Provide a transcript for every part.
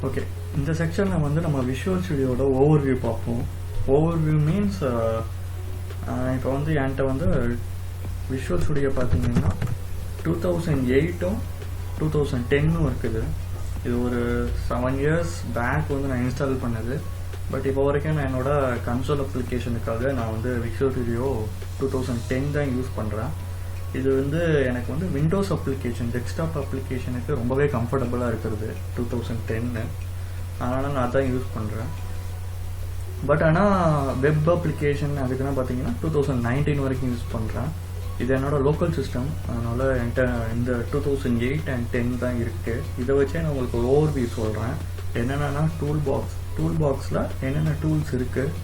Okay, இந்த செக்ஷனில் வந்து நம்ம விஷுவல் ஸ்டுடியோட ஓவர்வியூ பார்ப்போம். ஓவர்வியூ மீன்ஸ் இப்போ வந்து என்கிட்ட வந்து விஷுவல் ஸ்டுடியோ பார்த்தீங்கன்னா 2008ம் 2010ம் இருக்குது. இது ஒரு 7 years பேக் வந்து நான் இன்ஸ்டால் பண்ணது. பட் இப்போ வரைக்கும் நான் என்னோட கன்சோல் அப்ளிகேஷனுக்காக நான் வந்து விஷுவல் ஸ்டுடியோ 2010 தான் யூஸ் பண்ணுறேன். இது வந்து எனக்கு வந்து விண்டோஸ் அப்ளிகேஷன், டெஸ்க்டாப் அப்ளிகேஷனுக்கு ரொம்பவே கம்ஃபர்டபுளாக இருக்கிறது 2010. அதனால் நான் அதான் யூஸ் பண்ணுறேன். பட் ஆனால் வெப் அப்ளிகேஷன் அதுக்குன்னா பார்த்தீங்கன்னா 2019 வரைக்கும் யூஸ் பண்ணுறேன். இது என்னோட லோக்கல் சிஸ்டம், அதனால் என்கிட்ட இந்த 2008 and 10 தான் இருக்குது. இதை வச்சே நான் உங்களுக்கு ஒரு ஓவர்வியூ சொல்கிறேன். என்னென்னா டூல் பாக்ஸில் என்னென்ன டூல்ஸ் இருக்குது,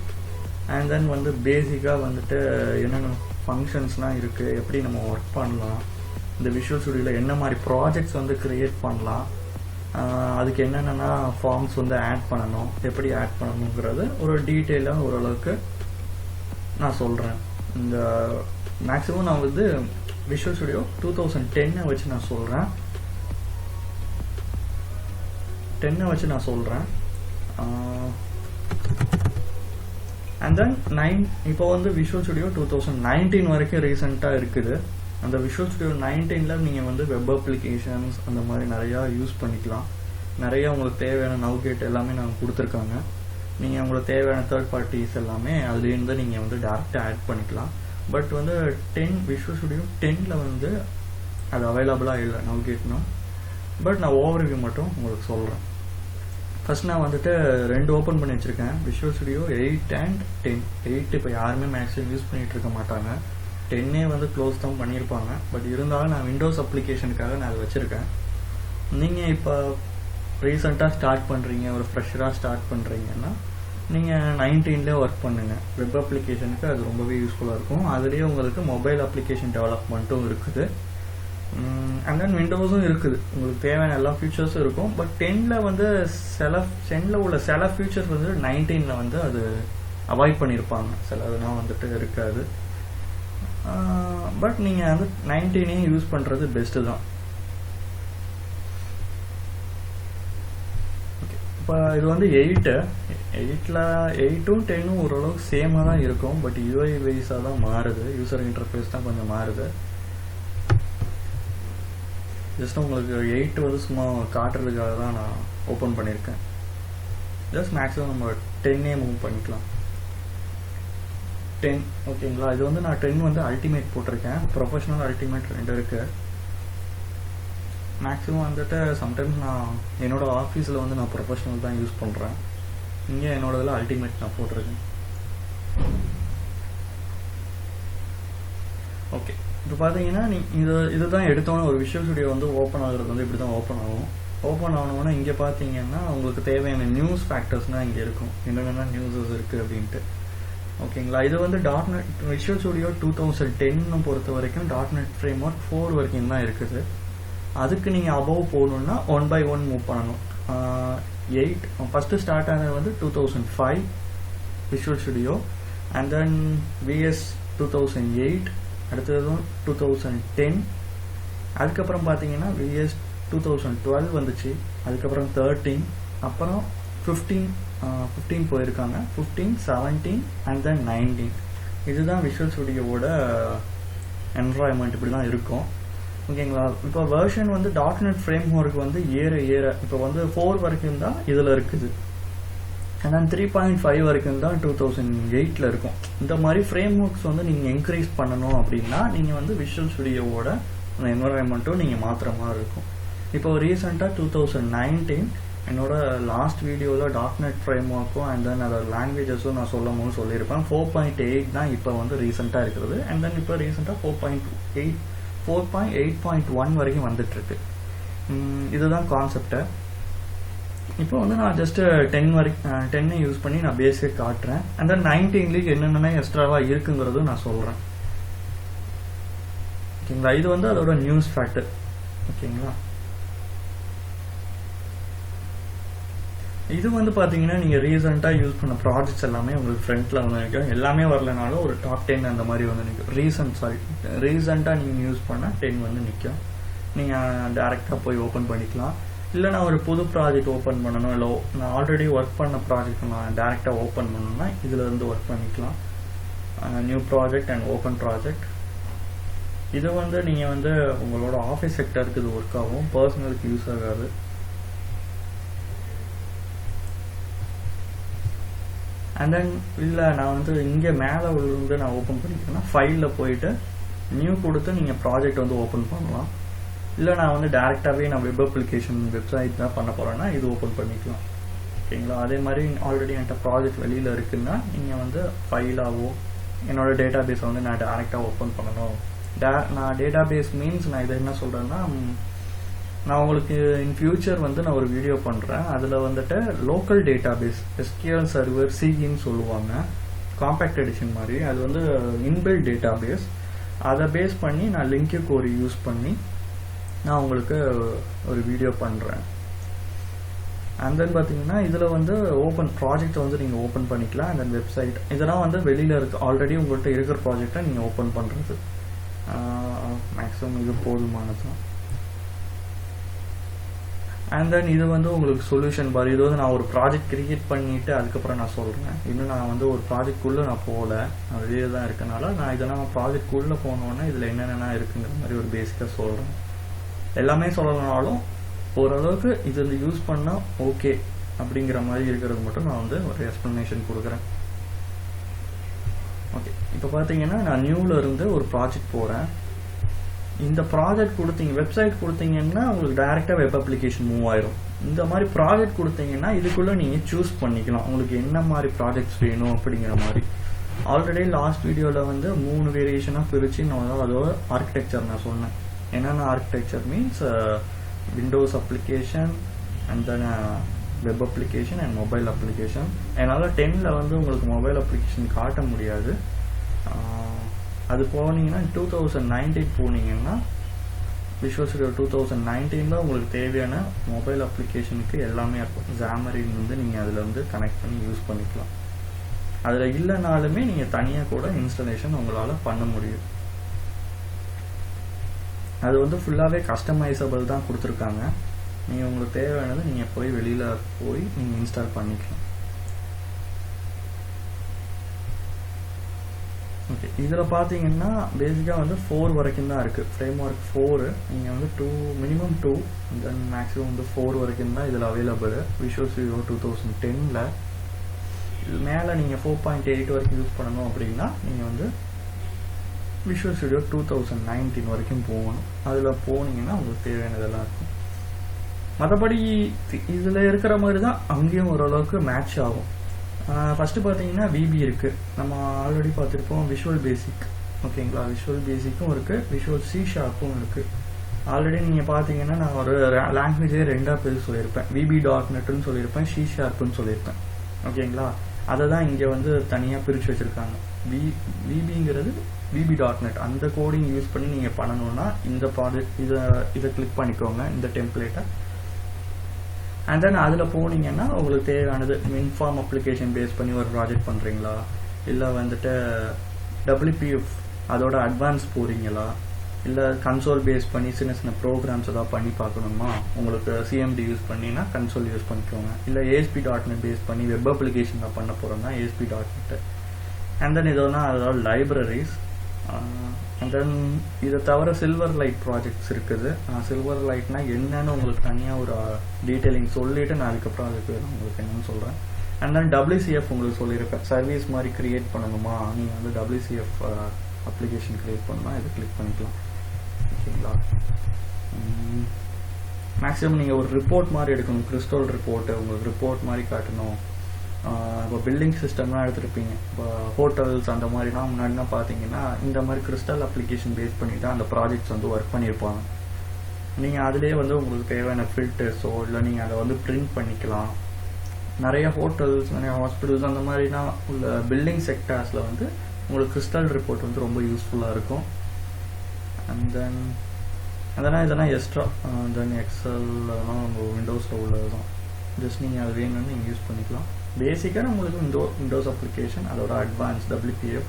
அண்ட் தென் வந்து பேசிக்காக வந்துட்டு என்னென்ன ஃபங்க்ஷன்ஸ்லாம் இருக்குது, எப்படி நம்ம ஒர்க் பண்ணலாம், இந்த விஷுவல் ஸ்டுடியோவில் என்ன மாதிரி ப்ராஜெக்ட்ஸ் வந்து க்ரியேட் பண்ணலாம், அதுக்கு என்னென்னா ஃபார்ம்ஸ் வந்து ஆட் பண்ணணும், எப்படி ஆட் பண்ணணுங்கிறது ஒரு டீட்டெயிலாக ஓரளவுக்கு நான் சொல்கிறேன். இந்த மேக்ஸிமம் நான் வந்து விஷுவல் ஸ்டுடியோ 2010 வச்சு நான் சொல்கிறேன். அண்ட் தென் இப்போ வந்து விஷுவல் ஸ்டுடியோ 2019 வரைக்கும் ரீசெண்டாக இருக்குது. அந்த விஷுவல் ஸ்டுடியோ 19ல் நீங்கள் வந்து வெப் அப்ளிகேஷன்ஸ் அந்த மாதிரி நிறையா யூஸ் பண்ணிக்கலாம். நிறையா உங்களுக்கு தேவையான நவ்கேட் எல்லாமே நாங்கள் கொடுத்துருக்காங்க. நீங்கள் உங்களுக்கு தேவையான தேர்ட் பார்ட்டிஸ் எல்லாமே அதுலேருந்து நீங்கள் வந்து டேரெக்டாக ஆட் பண்ணிக்கலாம். பட் வந்து விஷுவல் ஸ்டுடியோ 10ல் வந்து அது அவைலபிளாக இல்லை நவ்கேட்னா. பட் நான் ஓவர்வியூ மட்டும் உங்களுக்கு சொல்கிறேன். ஃபர்ஸ்ட் நான் வந்துட்டு 2 ஓப்பன் பண்ணி வச்சுருக்கேன், விஷுவல் ஸ்டுடியோ 8 and 10. 8 இப்போ யாருமே மேக்ஸிமம் யூஸ் பண்ணிகிட்டு இருக்க மாட்டாங்க. 10 வந்து க்ளோஸ் தான் பண்ணியிருப்பாங்க. பட் இருந்தாலும் நான் விண்டோஸ் அப்ளிகேஷனுக்காக நான் அதை வச்சுருக்கேன். நீங்கள் இப்போ ரீசெண்டாக ஸ்டார்ட் பண்ணுறீங்க, ஒரு ஃப்ரெஷராக ஸ்டார்ட் பண்ணுறீங்கன்னா நீங்கள் 19லேயே ஒர்க் பண்ணுங்கள். வெப் அப்ளிகேஷனுக்கு அது ரொம்பவே யூஸ்ஃபுல்லாக இருக்கும். அதுலேயே உங்களுக்கு மொபைல் அப்ளிகேஷன் டெவலப்மெண்ட்டும் இருக்குது, அண்ட் தென் விண்டோஸும் இருக்குது. உங்களுக்கு தேவையான எல்லா ஃபியூச்சர்ஸும் இருக்கும். பட் 10ல் வந்து 10ல் உள்ள சில ஃபியூச்சர்ஸ் வந்து 19ல் வந்து அது அவாய்ட் பண்ணியிருப்பாங்க. சிலதுலாம் வந்துட்டு இருக்காது. பட் நீங்கள் வந்து 19ஐயும் யூஸ் பண்ணுறது பெஸ்ட்டு தான். ஓகே, இப்போ இது வந்து 8ம் 10ம் ஓரளவுக்கு சேமாக தான் இருக்கும். பட் யூஐ வைஸாக தான் மாறுது, யூசர் இன்டர்ஃபேஸ் தான் கொஞ்சம் மாறுது. ஜஸ்ட் உங்களுக்கு 8 வந்து சும்மா காட்டுறதுக்காக தான் நான் ஓப்பன் பண்ணியிருக்கேன். ஜஸ்ட் மேக்ஸிமம் நம்ம 10ஏ மூவ் பண்ணிக்கலாம். 10 ஓகேங்களா. இது வந்து நான் 10 வந்து அல்டிமேட் போட்டிருக்கேன். ப்ரொஃபஷனல் அல்டிமேட் 2 இருக்குது. மேக்ஸிமம் வந்துட்டு சம்டைம்ஸ் நான் என்னோட ஆஃபீஸில் வந்து நான் ப்ரொஃபஷனல் தான் யூஸ் பண்ணுறேன். இங்கே என்னோடதில் அல்டிமேட் நான் போட்டிருக்கேன். ஓகே, இப்போ பார்த்தீங்கன்னா இதுதான் எடுத்தோன்னே ஒரு விஷுவல் ஸ்டுடியோ வந்து ஓப்பன் ஆகுறது வந்து இப்படி தான் ஓப்பன் ஆகும். ஓப்பன் ஆகணுன்னா இங்கே பார்த்தீங்கன்னா உங்களுக்கு தேவையான நியூஸ் ஃபேக்டர்ஸ்னால் இங்கே இருக்கும், என்னென்ன நியூஸஸ் இருக்குது அப்படின்ட்டு. ஓகேங்களா. இது வந்து .NET விஷுவல் ஸ்டுடியோ 2010 பொறுத்த வரைக்கும் .NET Framework 4 வரைக்கும் தான் இருக்குது. அதுக்கு நீங்கள் அபவ் போகணுன்னா 1 by 1 மூவ் பண்ணணும். 8 ஃபஸ்ட்டு ஸ்டார்ட் ஆனது வந்து 2005 visual studio, and then VS 2008, அடுத்ததும் 2010, அதுக்கப்புறம் பார்த்தீங்கன்னா VS 2012 வந்துச்சு, அதுக்கப்புறம் 13, அப்புறம் 15 போயிருக்காங்க, 15, 17 அண்ட் தென் 19. இதுதான் விஷுவல் ஸ்டுடியோவோட என்வரான்மெண்ட், இப்படி தான் இருக்கும். ஓகேங்களா. இப்போ வெர்ஷன் வந்து .NET Framework வந்து ஏற இப்போ வந்து 4 வரைக்கும் தான் இதில் இருக்குது, அண்ட் தென் 3.5 வரைக்கும் தான் 2008ல் இருக்கும். இந்த மாதிரி ஃப்ரேம் ஒர்க்ஸ் வந்து நீங்கள் இன்க்ரீஸ் பண்ணணும் அப்படின்னா நீங்கள் வந்து விஷுவல் ஸ்டுடியோவோட அந்த என்வரான்மெண்ட்டும் நீங்கள் மாற்றுற மாதிரி இருக்கும். இப்போ ரீசெண்டாக 2019 என்னோட லாஸ்ட் வீடியோவில் .NET Frameworkம் அண்ட் தென் அதோட லாங்குவேஜஸும் நான் சொல்லியிருப்பேன். 4.8 தான் இப்போ வந்து ரீசெண்டாக இருக்கிறது, அண்ட் தென் இப்போ ரீசெண்டாக 4.8.1 வரைக்கும் வந்துட்டுருக்கு. இதுதான் கான்செப்டை. இப்போ வந்து நான் ஜஸ்ட்டு 10 யூஸ் பண்ணி நான் பேசிக் காட்டுறேன், அண்ட் தென் 19லேயே என்னென்ன எக்ஸ்ட்ராவாக இருக்குங்கிறதும் நான் சொல்கிறேன். ஓகேங்களா. இது வந்து அதோட நியூஸ் ஃபேக்டர். ஓகேங்களா. இது வந்து பார்த்தீங்கன்னா நீங்கள் ரீசெண்டாக யூஸ் பண்ண ப்ராஜெக்ட்ஸ் எல்லாமே உங்களுக்கு ஃப்ரண்ட்டில் வந்து நிற்கும். எல்லாமே வரலனாலும் ஒரு டாப் 10 அந்த மாதிரி வந்து நிற்கும். ரீசெண்டாக நீங்கள் யூஸ் பண்ணால் 10 வந்து நிற்கும். நீங்கள் டேரெக்டாக போய் ஓப்பன் பண்ணிக்கலாம். இல்லை நான் ஒரு புது ப்ராஜெக்ட் ஓப்பன் பண்ணணும், இல்லை நான் ஆல்ரெடி ஒர்க் பண்ண ப்ராஜெக்ட் நான் டேரெக்டாக ஓப்பன் பண்ணணும்னா இதில் இருந்து ஒர்க் பண்ணிக்கலாம். New project and open project. இது வந்து நீங்கள் வந்து உங்களோட ஆஃபீஸ் செக்டருக்கு இது ஒர்க் ஆகும், பர்சனலுக்கு யூஸ் ஆகாது. அண்ட் தென் இல்லை நான் வந்து இங்கே மேலே வந்து நான் ஓப்பன் பண்ணிக்கிறேன்னா ஃபைலில் போயிட்டு நியூ கொடுத்து நீங்கள் ப்ராஜெக்ட் வந்து ஓப்பன் பண்ணலாம். இல்லை நான் வந்து டேரெக்டாகவே நான் வெப் அப்ளிகேஷன் வெப்சைட் தான் பண்ண போகிறேன்னா இது ஓப்பன் பண்ணிக்கலாம். ஓகேங்களா? அதே மாதிரி ஆல்ரெடி என்கிட்ட ப்ராஜெக்ட் வெளியில் இருக்குன்னா நீங்கள் வந்து ஃபைலாகவோ என்னோட டேட்டா பேஸை வந்து நான் டேரெக்டாக ஓப்பன் பண்ணணும். நான் டேட்டா பேஸ் மீன்ஸ் நான் இதை என்ன சொல்கிறேன்னா, நான் உங்களுக்கு இன் ஃபியூச்சர் வந்து நான் ஒரு வீடியோ பண்ணுறேன். அதில் வந்துட்டு local database SQL server சின்னு சொல்லுவாங்க, காம்பேக்ட் எடிஷன் மாதிரி. அது வந்து இன்பில்ட் டேட்டா பேஸ். அதை பேஸ் பண்ணி நான் லிங்க் கோரி யூஸ் பண்ணி நான் உங்களுக்கு ஒரு வீடியோ பண்ணுறேன். அண்ட் தென் பார்த்தீங்கன்னா இதில் வந்து ஓப்பன் ப்ராஜெக்டை வந்து நீங்கள் ஓப்பன் பண்ணிக்கலாம். அண்ட் தென் வெப்சைட் இதெல்லாம் வந்து வெளியில் இருக்குது, ஆல்ரெடி உங்கள்கிட்ட இருக்கிற ப்ராஜெக்டை நீங்கள் ஓப்பன் பண்ணுறது. மேக்ஸிமம் இது போதுமானது. அண்ட் தென் இது வந்து உங்களுக்கு சொல்யூஷன் பார். இது வந்து நான் ஒரு ப்ராஜெக்ட் கிரியேட் பண்ணிவிட்டு அதுக்கப்புறம் நான் சொல்கிறேன். இன்னும் நான் வந்து ஒரு ப்ராஜெக்ட்குள்ளே நான் போகல, நான் வெளியே தான் இருக்கனால நான் இதெல்லாம் ப்ராஜெக்ட்குள்ளே போனோன்னே இதில் என்னென்ன இருக்குங்கிற மாதிரி ஒரு பேசிக்காக சொல்கிறேன். எல்லாமே சொல்லலைனாலும் ஓரளவுக்கு இது வந்து யூஸ் பண்ணால் ஓகே அப்படிங்கிற மாதிரி இருக்கிறது மட்டும் நான் வந்து ஒரு எக்ஸ்ப்ளனேஷன் கொடுக்குறேன். ஓகே, இப்போ பார்த்தீங்கன்னா நான் நியூவில் இருந்து ஒரு ப்ராஜெக்ட் போகிறேன். இந்த ப்ராஜெக்ட் கொடுத்தீங்க, வெப்சைட் கொடுத்தீங்கன்னா உங்களுக்கு டைரெக்டாக வெப் அப்ளிகேஷன் மூவ் ஆயிரும். இந்த மாதிரி ப்ராஜெக்ட் கொடுத்தீங்கன்னா இதுக்குள்ளே நீங்கள் சூஸ் பண்ணிக்கலாம் உங்களுக்கு என்ன மாதிரி ப்ராஜெக்ட்ஸ் வேணும் அப்படிங்கிற மாதிரி. ஆல்ரெடி லாஸ்ட் வீடியோவில் வந்து 3 வேரியேஷனாக பிரித்து நான் அதோட ஆர்கிடெக்சர் நான் சொன்னேன். என்னென்ன architecture means Windows application and then web application and mobile application. என்னால் 10ல் வந்து உங்களுக்கு மொபைல் அப்ளிகேஷன் காட்ட முடியாது. அது போனீங்கன்னா 2019 போனீங்கன்னா விஷுவல் ஸ்டுடியோ 2019 உங்களுக்கு தேவையான மொபைல் அப்ளிகேஷனுக்கு எல்லாமே இருக்கும். Xamarin வந்து நீங்கள் அதில் வந்து கனெக்ட் பண்ணி யூஸ் பண்ணிக்கலாம். அதில் இல்லைனாலுமே நீங்கள் தனியாக கூட இன்ஸ்டாலேஷன் உங்களால் பண்ண முடியும். அது வந்து ஃபுல்லாகவே கஸ்டமைசபிள் தான் கொடுத்துருக்காங்க. நீங்கள் உங்களுக்கு தேவையானது நீங்கள் போய் வெளியில் போய் நீங்கள் இன்ஸ்டால் பண்ணிக்கலாம். ஓகே, இதில் பார்த்தீங்கன்னா பேசிக்காக வந்து 4 வரைக்கும் தான் இருக்குது. Frame work 4. நீங்கள் வந்து மினிமம் 2 தென் மேக்ஸிமம் வந்து 4 வரைக்கும் தான் இதில் அவைலபிள். விஷுவல் ஸ்டுடியோ 2010ல் இது மேலே நீங்கள் 4.8 வரைக்கும் யூஸ் பண்ணணும் அப்படின்னா நீங்கள் வந்து விஷுவல் ஸ்டுடியோ 2019 வரைக்கும் போகணும். அதில் போனீங்கன்னா உங்களுக்கு தேவையானதெல்லாம் இருக்கும். மற்றபடி இதில் இருக்கிற மாதிரி தான் அங்கேயும் ஓரளவுக்கு மேட்ச் ஆகும். ஃபஸ்ட்டு பார்த்தீங்கன்னா VB இருக்குது, நம்ம ஆல்ரெடி பார்த்துருப்போம். விஷுவல் பேசிக், ஓகேங்களா? விஷுவல் பேசிக்கும் இருக்குது, விஷுவல் C# இருக்குது. ஆல்ரெடி நீங்கள் பார்த்தீங்கன்னா நான் ஒரு லாங்குவேஜே 2ஆக பேர் சொல்லியிருப்பேன். VB.NETன்னு சொல்லியிருப்பேன், C# சொல்லியிருப்பேன். ஓகேங்களா? அதை தான் இங்கே வந்து தனியாக பிரித்து வச்சுருக்காங்க. VBங்கிறது VB.NET அந்த கோடிங் யூஸ் பண்ணி நீங்கள் பண்ணணுன்னா இந்த ப்ராஜெக்ட் இதை கிளிக் பண்ணிக்கோங்க, இந்த டெம்ப்ளேட்டை. அண்ட் தென் அதில் போனீங்கன்னா உங்களுக்கு தேவையானது இன்ஃபார்ம் அப்ளிகேஷன் பேஸ் பண்ணி ஒரு ப்ராஜெக்ட் பண்ணுறீங்களா, இல்லை வந்துட்டு WPF அதோட அட்வான்ஸ் போகிறீங்களா, இல்லை கன்சோல் பேஸ் பண்ணி சின்ன சின்ன ப்ரோக்ராம்ஸ் ஏதாவது பண்ணி பார்க்கணுமா, உங்களுக்கு CMD யூஸ் பண்ணினா கன்சோல் யூஸ் பண்ணிக்கோங்க. இல்லை ASP.NET பேஸ் பண்ணி வெப் அப்ளிகேஷன் தான் பண்ண போகிறோம்னா ASP.NET. அண்ட் தென் இதோனா அதோட லைப்ரரிஸ். அண்ட் தென் இதை தவிர சில்வர் லைட் ப்ராஜெக்ட்ஸ் இருக்குது. சில்வர் லைட்னா என்னன்னு உங்களுக்கு தனியாக ஒரு டீட்டெயிலிங் சொல்லிவிட்டு நான் அதுக்கப்புறம் அதுக்கு உங்களுக்கு என்னன்னு சொல்கிறேன். அண்ட் தென் WCF உங்களுக்கு சொல்லியிருப்பேன். சர்வீஸ் மாதிரி க்ரியேட் பண்ணணுமா, நீங்கள் வந்து WCF அப்ளிகேஷன் க்ரியேட் பண்ணால் இதை கிளிக் பண்ணிக்கலாம். ஓகேங்களா? மேக்ஸிமம் நீங்கள் ஒரு ரிப்போர்ட் மாதிரி எடுக்கணும், கிறிஸ்டல் ரிப்போர்ட்டு உங்களுக்கு ரிப்போர்ட் மாதிரி காட்டணும். இப்போ பில்டிங் சிஸ்டம்லாம் எடுத்துருப்பீங்க, இப்போ ஹோட்டல்ஸ் அந்த மாதிரிலாம் முன்னாடினா பார்த்தீங்கன்னா இந்த மாதிரி கிறிஸ்டல் அப்ளிகேஷன் பேஸ் பண்ணி தான் அந்த ப்ராஜெக்ட்ஸ் வந்து ஒர்க் பண்ணியிருப்பாங்க. நீங்கள் அதிலே வந்து உங்களுக்கு தேவையான ஃபில்டர்ஸோ இல்லை நீங்கள் அதை வந்து பிரிண்ட் பண்ணிக்கலாம். நிறைய ஹோட்டல்ஸ், நிறைய ஹாஸ்பிட்டல்ஸ் அந்த மாதிரினா உள்ள பில்டிங் செக்டார்ஸில் வந்து உங்களுக்கு கிறிஸ்டல் ரிப்போர்ட் வந்து ரொம்ப யூஸ்ஃபுல்லாக இருக்கும். அண்ட் தென் இதெல்லாம் எக்ஸ்ட்ரா. தென் எக்ஸல் அதெல்லாம் நம்ம விண்டோஸில் உள்ளது தான். ஜஸ்ட் நீங்கள் அது வேணும்னு நீங்கள் யூஸ் பண்ணிக்கலாம். பேசிக்காக நம்மளுக்கு விண்டோஸ் அப்ளிகேஷன், அதோட advance WPF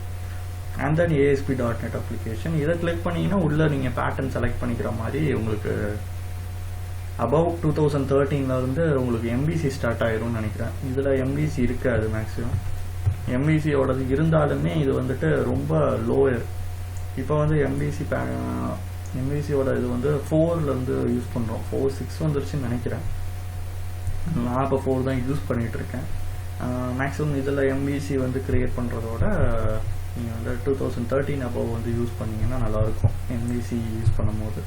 and then ASP.NET application. இதை கிளிக் பண்ணிங்கன்னா உள்ளே நீங்கள் பேட்டர்ன் செலக்ட் பண்ணிக்கிற மாதிரி உங்களுக்கு அபவ் 2013 இருந்து உங்களுக்கு எம்பிசி ஸ்டார்ட் ஆயிரும்னு நினைக்கிறேன். இதில் எம்பிசி இருக்காது மேக்ஸிமம். எம்பிசியோடது இருந்தாலுமே இது வந்துட்டு ரொம்ப லோயர். இப்போ வந்து எம்பிசியோட இது வந்து 4 யூஸ் பண்ணுறோம். 4.6 வந்துருச்சுன்னு நினைக்கிறேன். நான் இப்போ 4 தான் யூஸ் பண்ணிகிட்டு இருக்கேன். மேக்ஸிமம் இதில் எம்பிசி வந்து கிரியேட் பண்ணுறதோட நீங்கள் வந்து 2013 அபவ் வந்து யூஸ் பண்ணிங்கன்னா நல்லாயிருக்கும் எம்பிசி யூஸ் பண்ணும்போது.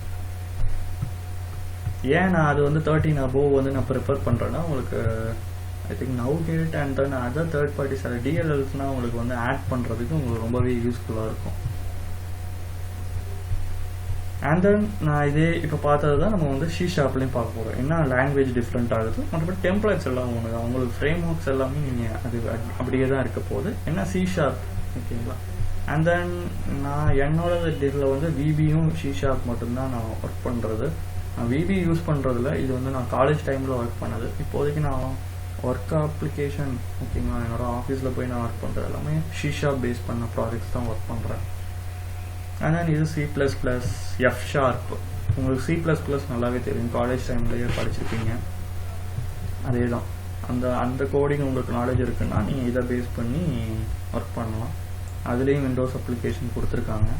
ஏன் நான் அது வந்து 13 அபவ் வந்து நான் ப்ரிஃபர் பண்ணுறேன்னா, உங்களுக்கு ஐ திங்க் நவ்கேட் and then other third parties அது டிஎல்எல்ஸ்னால் உங்களுக்கு வந்து ஆட் பண்ணுறதுக்கு உங்களுக்கு ரொம்பவே யூஸ்ஃபுல்லாக இருக்கும். அண்ட் தென் நான் இதே இப்போ பார்த்தது தான் நம்ம வந்து C# பார்க்க போகிறோம். என்ன லாங்குவேஜ் டிஃப்ரெண்ட் ஆகுது, மற்றபடி டெம்ப்ளேட்ஸ் எல்லாம் ஒன்று தான். உங்களுக்கு ஃப்ரேம் ஒர்க்ஸ் எல்லாமே நீங்கள் அது அப்படியே தான் இருக்க போகுது. என்ன C#, ஓகேங்களா. அண்ட் தென் நான் என்னோட இதில் வந்து VBயும் C# மட்டும்தான் நான் ஒர்க் பண்ணுறது. நான் VB யூஸ் பண்ணுறதில்ல. இது வந்து நான் காலேஜ் டைமில் ஒர்க் பண்ணது. இப்போதைக்கு நான் ஒர்க் அப்ளிகேஷன், ஓகேங்களா, என்னோட ஆஃபீஸில் போய் நான் ஒர்க் பண்ணுறது எல்லாமே C# பேஸ் பண்ண ப்ராஜெக்ட்ஸ் தான் ஒர்க் பண்ணுறேன். அண்ட் தென் இது C++, F#. உங்களுக்கு C++ நல்லாவே தெரியும், காலேஜ் டைம்லேயே படிச்சிருப்பீங்க. அதே தான் அந்த கோடிங் உங்களுக்கு நாலேஜ் இருக்குன்னா நீங்கள் இதை பேஸ் பண்ணி ஒர்க் பண்ணலாம். அதுலேயும் விண்டோஸ் அப்ளிகேஷன் கொடுத்துருக்காங்க.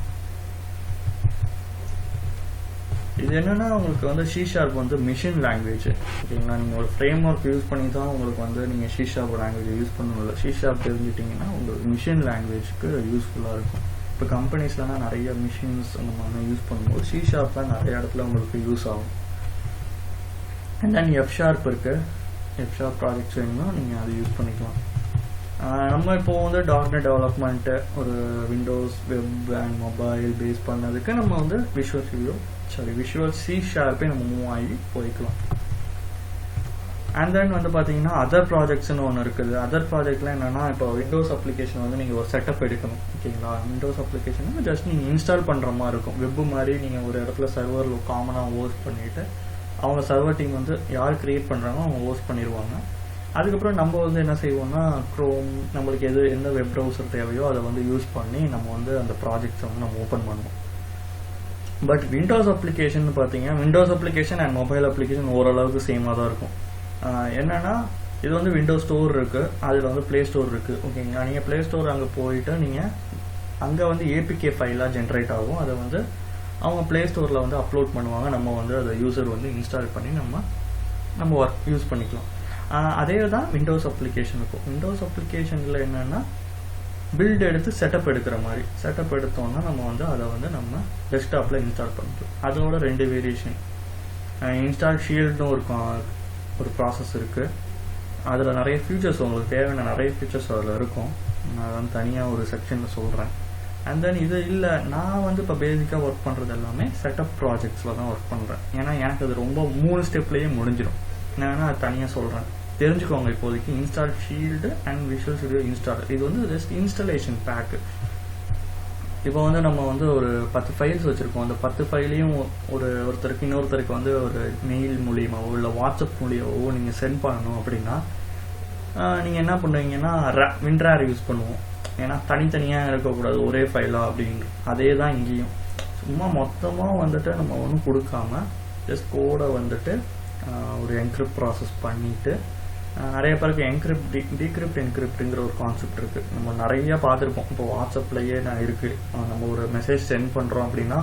இது என்னென்னா உங்களுக்கு வந்து C# வந்து மிஷின் லாங்குவேஜ், ஓகேங்களா. நீங்கள் ஒரு ஃப்ரேம் ஒர்க் யூஸ் பண்ணி தான் உங்களுக்கு வந்து நீங்கள் C# லாங்குவேஜ் யூஸ் பண்ணணும்ல. C# தெரிஞ்சிட்டிங்கன்னா உங்களுக்கு மிஷின் லாங்குவேஜ்க்கு யூஸ்ஃபுல்லாக இருக்கும். இப்போ கம்பெனிஸ்லாம் நிறைய மிஷின்ஸ் அந்த மாதிரி யூஸ் பண்ணும்போது C# தான் நிறைய இடத்துல உங்களுக்கு யூஸ் ஆகும். அண்ட் தென் F# இருக்குது. F# ப்ராஜெக்ட்ஸ் வேணும்னா நீங்கள் அதை யூஸ் பண்ணிக்கலாம். நம்ம இப்போது வந்து .NET டெவலப்மெண்ட்டு, ஒரு Windows web and mobile base பண்ணதுக்கு நம்ம வந்து விஷுவல் C# நம்ம மூவ் ஆகி போய்க்கலாம். அண்ட் தென் வந்து பார்த்தீங்கன்னா அதர் ப்ராஜெக்ட்ஸ்னு ஒன்று இருக்குது. அதர் ப்ராஜெக்ட்லாம் என்னென்னா, இப்போ விண்டோஸ் அப்ளிகேஷன் வந்து நீங்கள் ஒரு செட்டப் எடுக்கணும், ஓகேங்களா. விண்டோஸ் அப்ளிகேஷன் ஜஸ்ட் நீங்கள் இன்ஸ்டால் பண்ணுற மாதிரி இருக்கும். வெப் மாதிரி நீங்கள் ஒரு இடத்துல சர்வரில் காமனாக ஹோஸ்ட் பண்ணிவிட்டு அவங்க சர்வர் டீம் வந்து யார் க்ரியேட் பண்ணுறாங்களோ அவங்க ஹோஸ்ட் பண்ணிடுவாங்க. அதுக்கப்புறம் நம்ம வந்து என்ன செய்வோம்னா, க்ரோம் நம்மளுக்கு எந்த வெப் ப்ரௌசர் தேவையோ அதை வந்து யூஸ் பண்ணி நம்ம வந்து அந்த ப்ராஜெக்ட்ஸை வந்து நம்ம ஓப்பன் பண்ணுவோம். பட் விண்டோஸ் அப்ளிகேஷன் பார்த்தீங்கன்னா, Windows application and mobile application ஓரளவுக்கு சேமாக தான் இருக்கும். என்னென்னா, இது வந்து விண்டோஸ் ஸ்டோர் இருக்குது, அதில் வந்து ப்ளே ஸ்டோர் இருக்குது, ஓகேங்களா. நீங்கள் ப்ளே ஸ்டோர் அங்கே போயிட்டு நீங்கள் அங்கே வந்து APK ஃபைலாக ஜென்ரேட் ஆகும். அதை வந்து அவங்க ப்ளே ஸ்டோரில் வந்து அப்லோட் பண்ணுவாங்க. நம்ம வந்து அதை யூசர் வந்து இன்ஸ்டால் பண்ணி நம்ம ஒர்க் யூஸ் பண்ணிக்கலாம். அதே தான் விண்டோஸ் அப்ளிகேஷன் இருக்கும். விண்டோஸ் அப்ளிகேஷனில் என்னென்னா, பில்ட் எடுத்து செட்டப் எடுக்கிற மாதிரி. செட்டப் எடுத்தோம்னா நம்ம வந்து அதை வந்து நம்ம டெஸ்க்டாப்பில் இன்ஸ்டால் பண்ணிக்கலாம். அதோட 2 வேரியேஷன். இன்ஸ்டால் ஷீல்டும் ஒரு ப்ராசஸ் இருக்குது. அதில் நிறைய ஃபியூச்சர்ஸ், உங்களுக்கு தேவையான நிறைய ஃபியூச்சர்ஸ் அதில் இருக்கும். நான் வந்து தனியாக ஒரு செக்ஷனில் சொல்கிறேன். அண்ட் தென் இது இல்லை, நான் வந்து இப்போ பேசிக்காக ஒர்க் பண்ணுறது எல்லாமே செட்டப் ப்ராஜெக்ட்ஸில் தான் ஒர்க் பண்ணுறேன். ஏன்னா எனக்கு அது ரொம்ப 3 ஸ்டெப்லேயே முடிஞ்சிடும். நான் அது தனியாக சொல்கிறேன், தெரிஞ்சுக்கோங்க. இப்போதைக்கு install shield and visual studio install, இது வந்து ஜஸ்ட் இன்ஸ்டாலேஷன் பேக்கு. இப்போ வந்து நம்ம வந்து ஒரு 10 ஃபைல்ஸ் வச்சுருக்கோம். அந்த 10 ஃபைலையும் ஒருத்தருக்கு இன்னொருத்தருக்கு வந்து ஒரு மெயில் மூலியமாவோ இல்லை வாட்ஸ்அப் மூலியமாவோ நீங்கள் சென்ட் பண்ணணும் அப்படின்னா நீங்கள் என்ன பண்ணுவீங்கன்னா, WinRAR யூஸ் பண்ணுவோம். ஏன்னா தனித்தனியாக இருக்கக்கூடாது, ஒரே ஃபைலாக அப்படின்ட்டு. அதே தான் இங்கேயும். சும்மா மொத்தமாக வந்துட்டு நம்ம ஒன்றும் கொடுக்காம ஜஸ்ட் கோடை வந்துட்டு ஒரு என்கிரிப்ட் ப்ராசஸ் பண்ணிவிட்டு, நிறைய பேருக்கு என்கிரிப்ட்ங்கிற ஒரு கான்செப்ட் இருக்குது. நம்ம நிறைய பார்த்துருப்போம். இப்போ வாட்ஸ்அப்லேயே இருக்குது. நம்ம ஒரு மெசேஜ் சென்ட் பண்ணுறோம் அப்படின்னா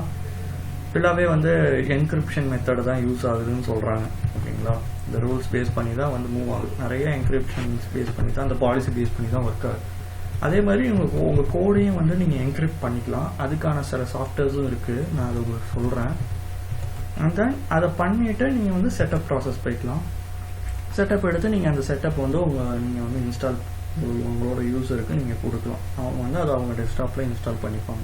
ஃபுல்லாகவே வந்து என்கிரிப்ஷன் மெத்தடு தான் யூஸ் ஆகுதுன்னு சொல்கிறாங்க, ஓகேங்களா. இந்த ரூல்ஸ் பேஸ் பண்ணி தான் வந்து மூவ் ஆகுது. நிறைய என்கிரிப்ஷன்ஸ் பேஸ் பண்ணி தான், அந்த பாலிசி பேஸ் பண்ணி தான் ஒர்க் ஆகுது. அதே மாதிரி உங்கள் கோடையும் வந்து நீங்கள் என்கிரிப்ட் பண்ணிக்கலாம். அதுக்கான சில சாஃப்ட்வேர்ஸும் இருக்குது, நான் அதை உங்களுக்கு சொல்கிறேன். அண்ட் தென் அதை பண்ணிவிட்டு நீங்கள் வந்து செட்டப் ப்ராசஸ் போய்க்கலாம். செட்டப் எடுத்து நீங்கள் அந்த செட்டப் வந்து நீங்கள் வந்து இன்ஸ்டால் உங்களோட யூஸருக்கு நீங்கள் கொடுக்கலாம். அவங்க வந்து அதை அவங்க டெஸ்க்டாப்பில் இன்ஸ்டால் பண்ணிப்பாங்க.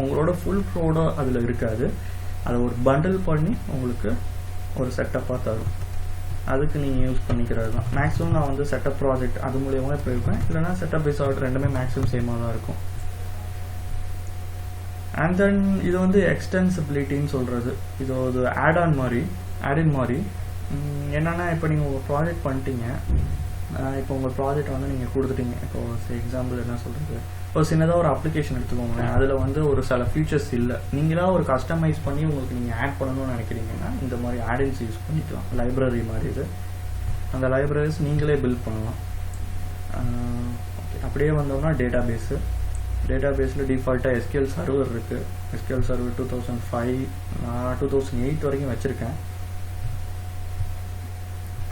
உங்களோட ஃபுல் கோட அதில் இருக்காது. அதை ஒரு பண்டில் பண்ணி உங்களுக்கு ஒரு செட்டப்பாக தரும். அதுக்கு நீங்கள் யூஸ் பண்ணிக்கிறது தான். மேக்ஸிமம் நான் வந்து செட்டப் ப்ராஜெக்ட் அது மூலியமாக போயிருப்பேன். இல்லைனா செட்டப் ரிசார்ட் ரெண்டுமே மேக்ஸிமம் சேமாக தான் இருக்கும். அண்ட் தென் இது வந்து எக்ஸ்டென்சிபிலிட்டின்னு சொல்கிறது. இது ஒரு ஆட்-இன் மாதிரி என்னென்னா, இப்போ நீங்கள் ஒரு ப்ராஜெக்ட் பண்ணிட்டீங்க, இப்போ உங்கள் ப்ராஜெக்ட் வந்து நீங்கள் கொடுத்துட்டீங்க. இப்போ எக்ஸாம்பிள் என்ன சொல்கிறது, இப்போ சின்னதாக ஒரு அப்ளிகேஷன் எடுத்துக்கோங்களேன். அதில் வந்து ஒரு சில ஃபீச்சர்ஸ் இல்லை, நீங்களாக ஒரு கஸ்டமைஸ் பண்ணி உங்களுக்கு நீங்கள் ஆட் பண்ணணும்னு நினைக்கிறீங்கன்னா இந்த மாதிரி ஆடின்ஸ் யூஸ் பண்ணிக்கலாம். லைப்ரரி மாதிரி இது, அந்த லைப்ரரிஸ் நீங்களே பில்ட் பண்ணலாம். ஓகே, அப்படியே வந்தோம்னா டேட்டாபேஸில் டிஃபால்ட்டாக SQL சர்வர் இருக்குது. SQL சர்வர் 2005, நான் 2008 வரைக்கும் வச்சுருக்கேன்.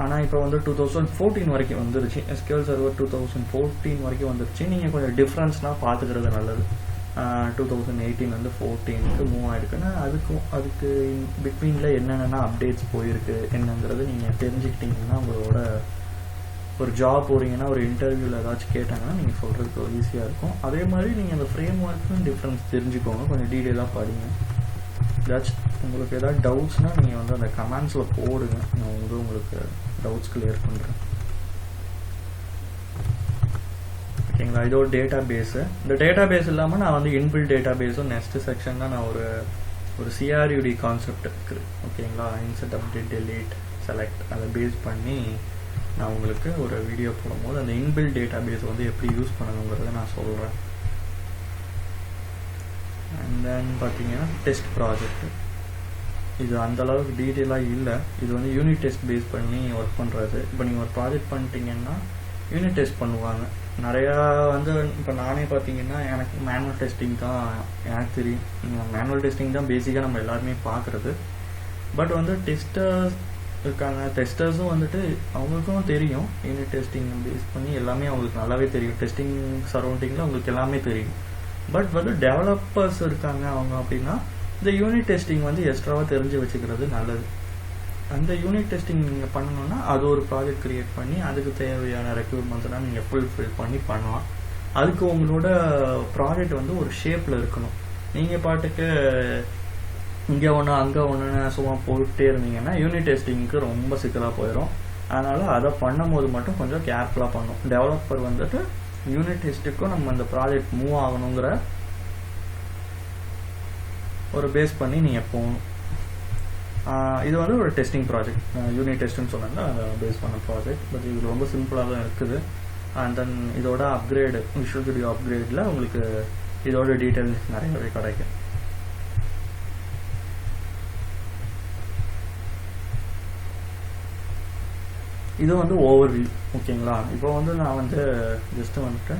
ஆனால் இப்போ வந்து 2014 வரைக்கும் வந்துருச்சு. SQL சர்வர் 2014 வரைக்கும் வந்துருச்சு. நீங்கள் கொஞ்சம் டிஃப்ரென்ஸ்னால் பார்த்துக்கிறது நல்லது. 2018 வந்து 14க்கு மூவ் ஆகிருக்குன்னா அதுக்கு பிட்வீனில் என்னென்னா அப்டேட்ஸ் போயிருக்கு என்னங்கிறது நீங்கள் தெரிஞ்சுக்கிட்டீங்கன்னா உங்களோட ஒரு ஜாப் போகிறீங்கன்னா ஒரு இன்டர்வியூவில் ஏதாச்சும் கேட்டாங்கன்னா நீங்கள் சொல்கிறதுக்கு ஈஸியாக இருக்கும். அதே மாதிரி நீங்கள் அந்த ஃப்ரேம் ஒர்க்கும் டிஃப்ரென்ஸ் தெரிஞ்சுக்கோங்க, கொஞ்சம் டீட்டெயிலாக படிங்க. ஏதாச்சும் உங்களுக்கு ஏதாவது டவுட்ஸ்னால் நீங்கள் வந்து அந்த கமெண்ட்ஸில் போடுங்க, நான் வந்து உங்களுக்கு டவுட்ஸ் கிளியர் பண்ணுறேன். ஓகேங்களா, இதோட டேட்டா பேஸு. இந்த டேட்டா பேஸ் இல்லாமல் நான் வந்து இன்பில்ட் டேட்டா பேஸும் நெக்ஸ்ட் செக்ஷன் தான் நான் ஒரு CRUD கான்செப்ட் இருக்குது. ஓகேங்களா, இன்சர்ட், அப்டேட், டெலீட், செலக்ட், அதை பேஸ் பண்ணி நான் உங்களுக்கு ஒரு வீடியோ போடும்போது அந்த இன்பில்ட் டேட்டா பேஸ் வந்து எப்படி யூஸ் பண்ணணுங்கிறத நான் சொல்கிறேன். அண்ட் தென் பார்த்தீங்கன்னா டெஸ்ட் ப்ராஜெக்ட், இது அந்தளவுக்கு டீட்டெயிலாக இல்லை. இது வந்து யூனிட் டெஸ்ட் பேஸ் பண்ணி ஒர்க் பண்ணுறது. இப்போ நீங்கள் ஒரு ப்ராஜெக்ட் பண்ணிட்டீங்கன்னா யூனிட் டெஸ்ட் பண்ணுவாங்க நிறையா. வந்து இப்போ நானே பார்த்தீங்கன்னா எனக்கு மேனுவல் டெஸ்டிங் தான் எனக்கு தெரியும். மேனுவல் டெஸ்டிங் தான் பேசிக்காக நம்ம எல்லாருமே பார்க்குறது. பட் வந்து டெஸ்டர்ஸ் இருக்காங்க, டெஸ்டர்ஸும் வந்துட்டு அவங்களுக்கும் தெரியும் யூனிட் டெஸ்டிங் பேஸ் பண்ணி எல்லாமே அவங்களுக்கு நல்லாவே தெரியும். டெஸ்டிங் சரௌண்டிங்கில் அவங்களுக்கு எல்லாமே தெரியும். பட் வந்து டெவலப்பர்ஸ் இருக்காங்க அவங்க அப்படின்னா இந்த யூனிட் டெஸ்டிங் வந்து எக்ஸ்ட்ராவாக தெரிஞ்சு வச்சுக்கிறது நல்லது. அந்த யூனிட் டெஸ்டிங் நீங்கள் பண்ணணுன்னா அது ஒரு ப்ராஜெக்ட் க்ரியேட் பண்ணி அதுக்கு தேவையான ரெக்யூர்மெண்ட்ஸ்லாம் நீங்கள் ஃபுல்ஃபில் பண்ணி பண்ணலாம். அதுக்கு உங்களோட ப்ராஜெக்ட் வந்து ஒரு ஷேப்பில் இருக்கணும். நீங்கள் பாட்டுக்கு இங்கே ஒன்று அங்கே ஒன்றுன்னு சும்மா போட்டுட்டே இருந்தீங்கன்னா யூனிட் டெஸ்டிங்க்கு ரொம்ப சிக்கலாக போயிடும். அதனால் அதை பண்ணும்போது மட்டும் கொஞ்சம் கேர்ஃபுல்லாக பண்ணணும். டெவலப்பர் வந்துட்டு யூனிட் டெஸ்ட்டுக்கும் நம்ம இந்த ப்ராஜெக்ட் மூவ் ஆகணுங்கிற ஒரு பேஸ் பண்ணி நீங்கள் போகணும். இது வந்து ஒரு டெஸ்டிங் ப்ராஜெக்ட், யூனிட் டெஸ்ட்டுன்னு சொன்னாங்க அதை பேஸ் பண்ண ப்ராஜெக்ட். பட் இது ரொம்ப சிம்பிளாக தான் இருக்குது. அண்ட் தென் இதோட அப்கிரேடு, விஷுவல் ஸ்டுடியோ அப்கிரேடில் உங்களுக்கு இதோட டீட்டெயில்ஸ் நிறையவே கிடைக்கும். இது வந்து ஓவர்வியூ. ஓகேங்களா, இப்போ வந்து நான் வந்து ஜஸ்ட்டு வந்துட்டு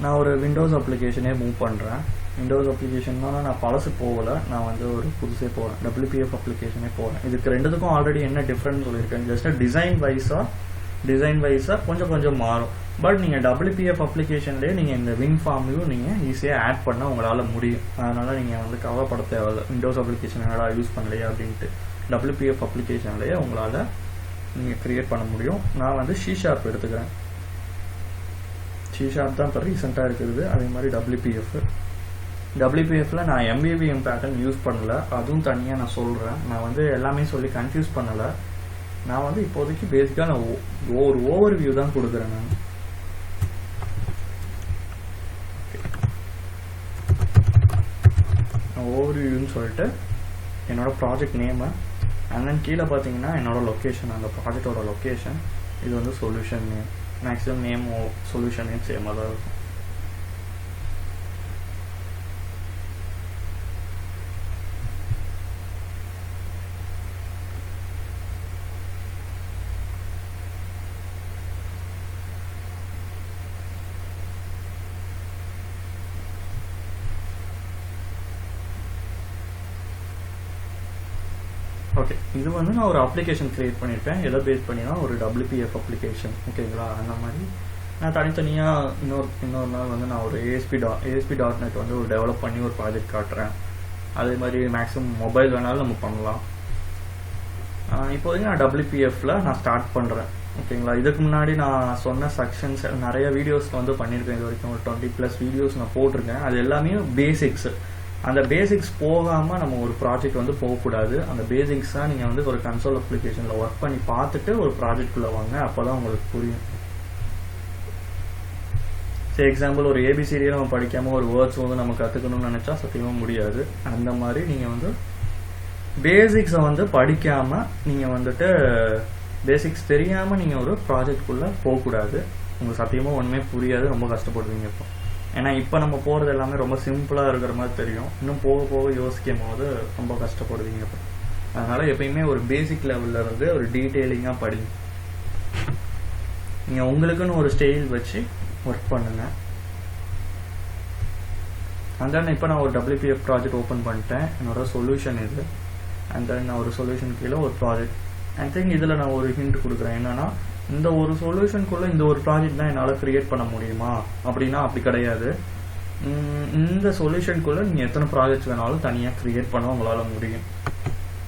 நான் ஒரு விண்டோஸ் அப்ளிகேஷனே மூவ் பண்ணுறேன். விண்டோஸ் அப்ளிகேஷன்னா நான் பழசு போகலை, நான் வந்து ஒரு புதுசே போகிறேன், WPF அப்ளிகேஷனே போகிறேன். இதுக்கு ரெண்டுத்துக்கும் ஆல்ரெடி என்ன டிஃப்ரெண்ட் சொல்லியிருக்கேன். ஜஸ்ட்டு டிசைன் வைஸாக கொஞ்சம் மாறும். பட் நீங்கள் WPF அப்ளிகேஷன்லேயே நீங்கள் இந்த வின் ஃபார்மையும் நீங்கள் ஈஸியாக ஆட் பண்ண உங்களால் முடியும். அதனால் நீங்கள் வந்து கவலைப்பட தேவையில்லை விண்டோஸ் அப்ளிகேஷன் என்னடா யூஸ் பண்ணலையா அப்படின்ட்டு. WPF அப்ளிகேஷன்லேயே உங்களால் நீங்கள் க்ரியேட் பண்ண முடியும். நான் வந்து C# எடுத்துக்கிறேன். C# தான் இப்போ ரீசெண்டாக இருக்கிறது. அதே மாதிரி WPFல நான் MVVM பேட்டர்ன் யூஸ் பண்ணல, அதுவும் தனியாக நான் சொல்கிறேன். நான் வந்து எல்லாமே சொல்லி கன்ஃபியூஸ் பண்ணலை. நான் வந்து இப்போதைக்கு பேசிக்காக நான் ஒரு ஓவர்வியூ தான் கொடுக்குறேன். நான் ஓவர்வியூன்னு சொல்லிட்டு என்னோட ப்ராஜெக்ட் நேமு, அண்ட் தென் கீழே பார்த்தீங்கன்னா என்னோட லொக்கேஷன், அந்த ப்ராஜெக்டோட லொக்கேஷன். இது வந்து solution name, maximum name solution name சேமாக தான் இருக்கும். ஓகே, இது வந்து நான் ஒரு அப்ளிகேஷன் க்ரியேட் பண்ணியிருக்கேன். எதை பேஸ் பண்ணினா ஒரு WPF அப்ளிகேஷன். ஓகேங்களா, அந்த மாதிரி நான் தனித்தனியாக இன்னொரு நாள் வந்து நான் ஒரு ASP.NET வந்து ஒரு டெவலப் பண்ணி ஒரு ப்ராஜெக்ட் காட்டுறேன். அதே மாதிரி மேக்ஸிமம் மொபைல் வேணாலும் நம்ம பண்ணலாம். இப்போதைக்கு நான் WPFல நான் ஸ்டார்ட் பண்ணுறேன். ஓகேங்களா, இதுக்கு முன்னாடி நான் சொன்ன செக்ஷன்ஸ் நிறைய வீடியோஸ் வந்து பண்ணியிருக்கேன். இது வரைக்கும் ஒரு 20+ வீடியோஸ் நான் போட்டிருக்கேன். அது எல்லாமே பேசிக்ஸ். அந்த பேசிக்ஸ் போகாமல் நம்ம ஒரு ப்ராஜெக்ட் வந்து போகக்கூடாது. அந்த பேசிக்ஸ் தான் நீங்கள் வந்து ஒரு கன்சோல் அப்ளிகேஷனில் ஒர்க் பண்ணி பார்த்துட்டு ஒரு ப்ராஜெக்ட்குள்ளே வாங்க, அப்போ தான் உங்களுக்கு புரியும். சரி, எக்ஸாம்பிள் ஒரு ABCD நம்ம படிக்காமல் ஒரு வேர்ட்ஸ் வந்து நம்ம கற்றுக்கணும்னு நினச்சா சத்தியமாக முடியாது. அந்த மாதிரி நீங்கள் வந்து பேசிக்ஸை வந்து படிக்காமல் நீங்கள் வந்துட்டு பேசிக்ஸ் தெரியாமல் நீங்கள் ஒரு ப்ராஜெக்ட்குள்ளே போகக்கூடாது. உங்களுக்கு சத்தியமாக ஒன்றுமே புரியாது, ரொம்ப கஷ்டப்படுவீங்க. இப்போ ஏன்னா இப்போ நம்ம போகிறது எல்லாமே ரொம்ப சிம்பிளாக இருக்கிற மாதிரி தெரியும், இன்னும் போக போக யோசிக்கும் போது ரொம்ப கஷ்டப்படுவீங்க. இப்போ அதனால் எப்பயுமே ஒரு பேசிக் லெவலில் இருந்து ஒரு டீட்டெயிலிங்காக படிங்க. நீங்கள் உங்களுக்குன்னு ஒரு ஸ்டைல் வச்சு ஒர்க் பண்ணுங்கள். அண்ட் தென் இப்போ நான் ஒரு WPF ப்ராஜெக்ட் ஓப்பன் பண்ணிட்டேன். என்னோட சொல்யூஷன் இது. அண்ட் தென் நான் ஒரு சொல்யூஷன் கீழே ஒரு ப்ராஜெக்ட். ஐ திங்க் இதில் நான் ஒரு ஹிண்ட் கொடுக்குறேன். என்னன்னா, இந்த ஒரு சொல்யூஷனுக்குள்ளே இந்த ஒரு ப்ராஜெக்ட் தான் என்னால் க்ரியேட் பண்ண முடியுமா அப்படின்னா அப்படி கிடையாது. இந்த சொல்யூஷனுக்குள்ளே நீங்கள் எத்தனை ப்ராஜெக்ட்ஸ் வேணாலும் தனியாக க்ரியேட் பண்ண உங்களால் முடியும்.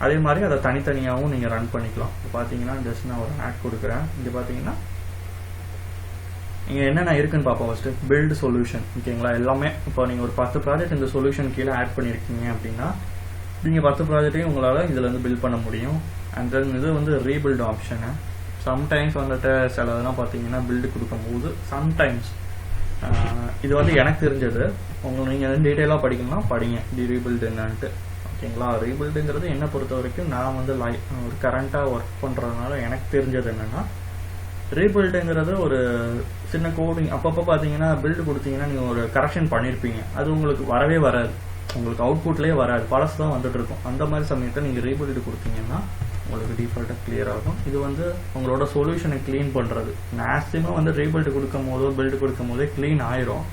அதே மாதிரி அதை தனித்தனியாகவும் நீங்கள் ரன் பண்ணிக்கலாம். இப்போ பார்த்தீங்கன்னா ஜஸ்ட் நான் ஒரு ஆட் கொடுக்குறேன். இங்கே பார்த்தீங்கன்னா இங்கே என்னென்ன இருக்குன்னு பார்ப்போம். First build solution. ஓகேங்களா, எல்லாமே இப்போ நீங்கள் ஒரு 10 ப்ராஜெக்ட் இந்த சொல்யூஷன் கீழே ஆட் பண்ணியிருக்கீங்க அப்படின்னா நீங்கள் 10 ப்ராஜெக்டையும் உங்களால் இதில் வந்து பில்ட் பண்ண முடியும். அண்ட் தென் இது வந்து ரீபில்டு ஆப்ஷனு. சம்டைம்ஸ் வந்துட்டு சில இதெல்லாம் பார்த்தீங்கன்னா பில்டு கொடுக்கும்போது சம்டைம்ஸ் இது வந்து எனக்கு தெரிஞ்சது, உங்களுக்கு நீங்கள் வந்து டீட்டெயிலாக படிக்கணும்னா படிங்க ரீபில்டு என்னன்ட்டு. ஓகேங்களா, ரீபில்டுங்கிறது என்னை பொறுத்த வரைக்கும் நான் வந்து ஒரு கரண்ட்டாக ஒர்க் பண்ணுறதுனால எனக்கு தெரிஞ்சது என்னென்னா, ரீபில்டுங்கிறது ஒரு சின்ன கோடிங் அப்பப்போ பார்த்தீங்கன்னா பில்டு கொடுத்தீங்கன்னா நீங்கள் ஒரு கரெக்ஷன் பண்ணியிருப்பீங்க, அது உங்களுக்கு வரவே வராது, உங்களுக்கு அவுட்புட்லேயே வராது, பழசு தான் வந்துட்டு இருக்கும். அந்த மாதிரி சமயத்தில் நீங்கள் ரீபில்டு கொடுத்தீங்கன்னா உங்களுக்கு டிஃபால்ட்டாக கிளியர் ஆகும். இது வந்து உங்களோட சொல்யூஷனை க்ளீன் பண்ணுறது. மேக்ஸிமம் வந்து ரீபில்டு கொடுக்கும் போதோ பில்டு கொடுக்கும் போதே க்ளீன் ஆயிரும்.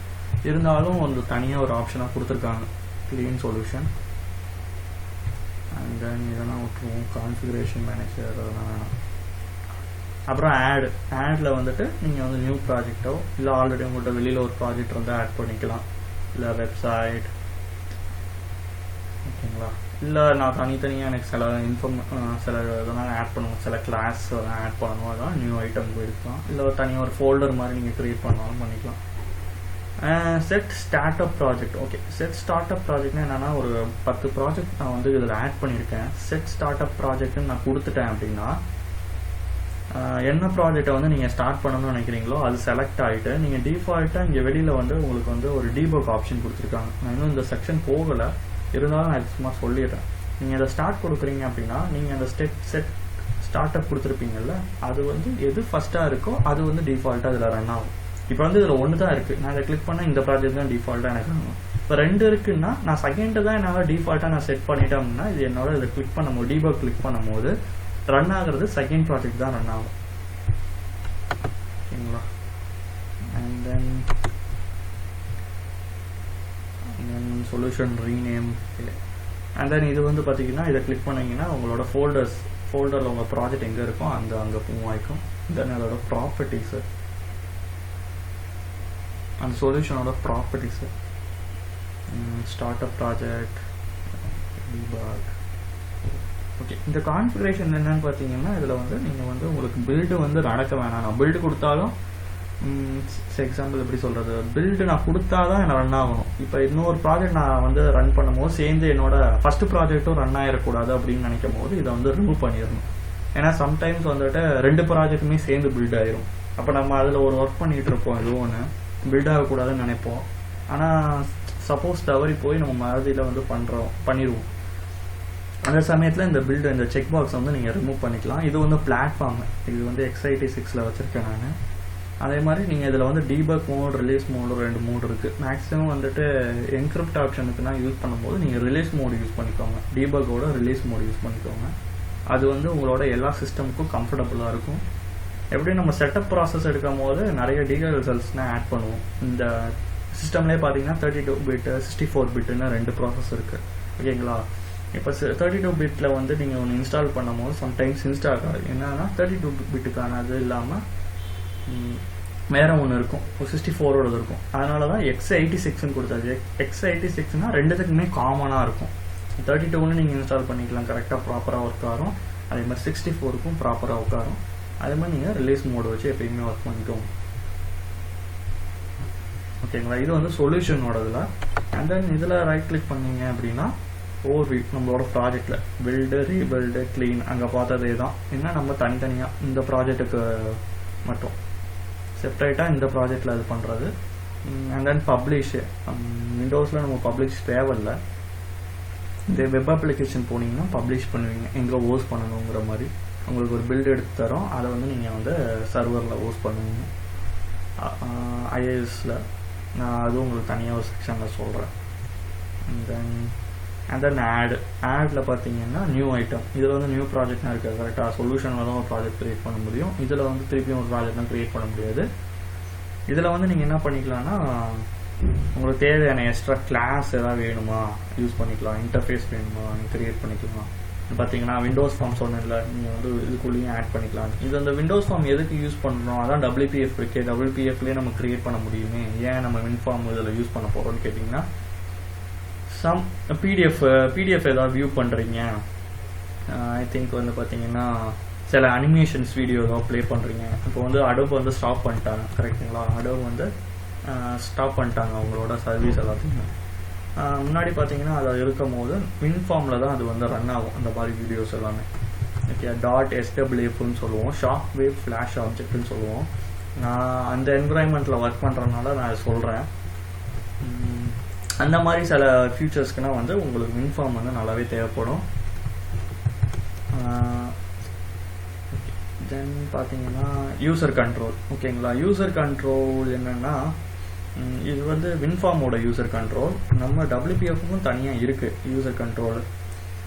இருந்தாலும் வந்து தனியாக ஒரு ஆப்ஷனாக கொடுத்துருக்காங்க, க்ளீன் சொல்யூஷன். அண்ட் தென் இதெல்லாம் விட்டுருவோம். கான்ஃபிகரேஷன் மேனேஜர் அதெல்லாம் வேணாம். அப்புறம் ஆடில் வந்துட்டு நீங்கள் வந்து நியூ ப்ராஜெக்டோ இல்லை ஆல்ரெடி உங்கள்கிட்ட வெளியில் ஒரு ப்ராஜெக்ட் வந்து ஆட் பண்ணிக்கலாம். இல்லை வெப்சைட், ஓகேங்களா, இல்லை நான் தனித்தனியாக எனக்கு சில இதெல்லாம் ஆட் பண்ணணும், சில கிளாஸ் அதெல்லாம் ஆட் பண்ணணும், அதெல்லாம் நியூ ஐட்டம் போயிருக்கலாம். இல்லை ஒரு தனியாக ஒரு ஃபோல்டர் மாதிரி நீங்கள் க்ரியேட் பண்ணாலும் பண்ணிக்கலாம். Set startup project. Okay, set startup ப்ராஜெக்ட்னா என்னென்னா, ஒரு 10 ப்ராஜெக்ட் நான் வந்து இதில் ஆட் பண்ணியிருக்கேன். செட் ஸ்டார்ட் அப் ப்ராஜெக்ட்னு நான் கொடுத்துட்டேன் அப்படின்னா என்ன ப்ராஜெக்டை வந்து நீங்கள் ஸ்டார்ட் பண்ணணும்னு நினைக்கிறீங்களோ அது செலக்ட் ஆகிட்டு நீங்கள் டிஃபால்ட்டாக இங்கே வெளியில் வந்து உங்களுக்கு வந்து ஒரு டீபக் ஆப்ஷன் கொடுத்துருக்காங்க. நான் இன்னும் இந்த செக்ஷன் போகலை, இருந்தாலும் நான் சும்மா சொல்லிடுறேன். நீங்கள் அதை ஸ்டார்ட் கொடுக்குறீங்க அப்படின்னா நீங்கள் அந்த செட் ஸ்டார்ட் அப் கொடுத்துருப்பீங்கல்ல, அது வந்து எது ஃபஸ்ட்டாக இருக்கோ அது வந்து டிஃபால்ட்டாக அதில் ரன் ஆகும். இப்போ வந்து இதில் 1 தான் இருக்குது, நான் இதை கிளிக் பண்ணால் இந்த ப்ராஜெக்ட் தான் டிஃபால்ட்டாக எனக்கு ஆகும். இப்போ 2 இருக்குன்னா நான் செகண்ட் தான் என்னால் டிஃபால்ட்டாக நான் செட் பண்ணிட்டேன் அப்படின்னா இது என்னோட இதை கிளிக் பண்ணும்போது டீபக் கிளிக் பண்ணும்போது ரன் ஆகிறது செகண்ட் ப்ராஜெக்ட் தான் ரன் ஆகும். ஓகேங்களா, and then solution rename. And then இது வந்து பார்த்தீங்கன்னா இதை கிளிக் பண்ணிங்கன்னா உங்களோட ஃபோல்டரில் உங்கள் ப்ராஜெக்ட் எங்கே இருக்கோ அங்கே மூவ் ஆகிக்கும். தென் அதோட ப்ராப்பர்ட்டிஸு, அந்த சொல்யூஷனோட ப்ராப்பர்ட்டிஸு, startup project, debug. Okay, இந்த கான்ஃபிகரேஷன் என்னன்னு பார்த்தீங்கன்னா இதில் வந்து நீங்கள் வந்து உங்களுக்கு பில்டு வந்து நடக்க வேணாம். நான் பில்டு கொடுத்தாலும் எக்ஸாம்பிள் எப்படி சொல்கிறது, பில்டு நான் கொடுத்தா தான் எனக்கு ரன் ஆகணும். இப்போ இன்னொரு ப்ராஜெக்ட் நான் வந்து ரன் பண்ணும்போது சேர்ந்து என்னோட ஃபஸ்ட்டு ப்ராஜெக்ட்டும் ரன் ஆகிடக்கூடாது அப்படின்னு நினைக்கும் போது இதை வந்து ரிமூவ் பண்ணிடணும். ஏன்னா சம்டைம்ஸ் வந்துட்டு 2 ப்ராஜெக்ட்டுமே சேர்ந்து பில்ட் ஆயிரும். அப்போ நம்ம அதில் ஒரு ஒர்க் பண்ணிகிட்டு இருப்போம், ஏதோ ஒன்று பில்ட் ஆகக்கூடாதுன்னு நினைப்போம். ஆனால் சப்போஸ் தவறி போய் நம்ம மறுதியில் வந்து பண்ணிடுவோம். அந்த சமயத்தில் இந்த பில்டு இந்த செக் பாக்ஸ் வந்து நீங்கள் ரிமூவ் பண்ணிக்கலாம். இது வந்து பிளாட்ஃபார்ம், இது வந்து x86ல் வச்சுருக்கேன் நான். அதே மாதிரி நீங்கள் இதில் வந்து debug mode, release mode 2 mode இருக்குது. மேக்ஸிமம் வந்துட்டு என்கிரிப்ட் ஆப்ஷனுக்குனா யூஸ் பண்ணும்போது நீங்கள் ரிலீஸ் மோடு யூஸ் பண்ணிக்கோங்க, டீபக்கோட ரிலீஸ் மோடு யூஸ் பண்ணிக்கோங்க. அது வந்து உங்களோட எல்லா சிஸ்டமுக்கும் கம்ஃபர்டபுளாக இருக்கும். எப்படி நம்ம செட்டப் ப்ராசஸ் எடுக்கும் போது நிறைய டீடைல்ஸ்னால் ஆட் பண்ணுவோம். இந்த சிஸ்டம்லேயே பார்த்தீங்கன்னா 32 பிட் 64 பிட்டுன்னு 2 ப்ராசஸ் இருக்குது. ஓகேங்களா, இப்போ 32 பிட்டில் வந்து நீங்கள் ஒன்று இன்ஸ்டால் பண்ணும் போது சம்டைம்ஸ் இன்ஸ்டால் ஆகாது. என்னன்னா 32 பிட்டுக்கான அது இல்லாமல் வேறு ஒன்று இருக்கும், ஒரு 64ஓடது இருக்கும். அதனால தான் x86ன்னு கொடுத்தாச்சு. x86னா 2த்துக்குமே காமனாக இருக்கும். 32ன்னு நீங்கள் இன்ஸ்டால் பண்ணிக்கலாம், கரெக்டாக ப்ராப்பராக ஒர்க் ஆகும். அதே மாதிரி 64க்கும் ப்ராப்பராக உட்காரும். அதே மாதிரி நீங்கள் ரிலீஸ் மோடு வச்சு எப்பயுமே ஒர்க் பண்ணிக்கோங்க. ஓகேங்களா, இது வந்து சொல்யூஷனோடதில். அண்ட் தென் இதில் ரைட் கிளிக் பண்ணீங்க அப்படின்னா ஓவர்வியூ நம்மளோட ப்ராஜெக்டில் பில்டு, ரீபில்டு, க்ளீன் அங்கே பார்த்ததே தான். என்ன நம்ம தனித்தனியாக இந்த ப்ராஜெக்ட்டுக்கு மட்டும் செப்பரேட்டாக இந்த ப்ராஜெக்டில் அது பண்ணுறது. அண்ட் தென் பப்ளிஷு, விண்டோஸில் நம்ம பப்ளிஷ் தேவையில்லை. இந்த வெப் அப்ளிகேஷன் போனீங்கன்னா பப்ளிஷ் பண்ணுவீங்க, எங்கே ஹோஸ்ட் பண்ணணுங்கிற மாதிரி. உங்களுக்கு ஒரு பில்டு எடுத்து தரோம். அதை வந்து நீங்கள் வந்து சர்வரில் ஹோஸ்ட் பண்ணுவீங்க IISல. நான் அதுவும் உங்களுக்கு தனியாக ஒரு செக்ஷனில் சொல்கிறேன். அண்ட் தென் ஆடில் பார்த்தீங்கன்னா நியூ ஐட்டம். இதில் வந்து நியூ ப்ராஜெக்ட்னா இருக்குது கரெக்டாக. சொல்யூஷனில் தான் ஒரு ப்ராஜெக்ட் க்ரியேட் பண்ண முடியும். இதில் வந்து திருப்பியும் ஒரு ப்ராஜெக்ட்லாம் க்ரியேட் பண்ண முடியாது. இதில் வந்து நீங்கள் என்ன பண்ணிக்கலாம்னா உங்களுக்கு தேவையான எக்ஸ்ட்ரா கிளாஸ் ஏதாவது வேணுமா யூஸ் பண்ணிக்கலாம், இன்டர்ஃபேஸ் வேணுமா நீங்கள் க்ரியேட் பண்ணிக்கலாம். பார்த்தீங்கன்னா விண்டோஸ் ஃபார்ம் சொன்னதில்ல, நீங்கள் வந்து இதுக்குள்ளேயும் ஆட் பண்ணிக்கலாம். இது அந்த விண்டோஸ் ஃபார்ம் எதுக்கு யூஸ் பண்ணுறோம், அதான் WPF இருக்கு. WPFலேயே நம்ம க்ரியேட் பண்ண முடியுமே, ஏன் நம்ம வின் ஃபார்ம் இதில் யூஸ் பண்ண போகிறோம்னு கேட்டிங்கன்னா, சம் PDF ஏதாவது வியூ பண்ணுறீங்க, ஐ திங்க் வந்து பார்த்தீங்கன்னா சில அனிமேஷன்ஸ் வீடியோ ஏதாவது ப்ளே பண்ணுறீங்க. இப்போ வந்து அடோப் வந்து ஸ்டாப் பண்ணிட்டாங்க கரெக்டுங்களா. அடோப் வந்து ஸ்டாப் பண்ணிட்டாங்க அவங்களோட சர்வீஸ் எல்லாத்தையுமே. முன்னாடி பார்த்தீங்கன்னா அது இருக்கும் போது WinFormல தான் அது வந்து ரன் ஆகும் அந்த மாதிரி வீடியோஸ் எல்லாமே. ஓகே, .swfன்னு சொல்லுவோம், ஷார்ப் வேவ் ஃப்ளாஷ் ஆப்ஜெக்ட்னு சொல்லுவோம். நான் அந்த என்விரான்மெண்ட்டில் ஒர்க் பண்ணுறதுனால நான் சொல்கிறேன். அந்த மாதிரி சில ஃபியூச்சர்ஸ்க்குனா வந்து உங்களுக்கு WinForm வந்து நல்லாவே தேவைப்படும். தென் பார்த்தீங்கன்னா யூசர் கண்ட்ரோல். ஓகேங்களா, யூசர் கண்ட்ரோல் என்னென்னா இது வந்து WinFormோட யூசர் கண்ட்ரோல். நம்ம WPFக்கும் தனியாக இருக்குது யூசர் கண்ட்ரோல்.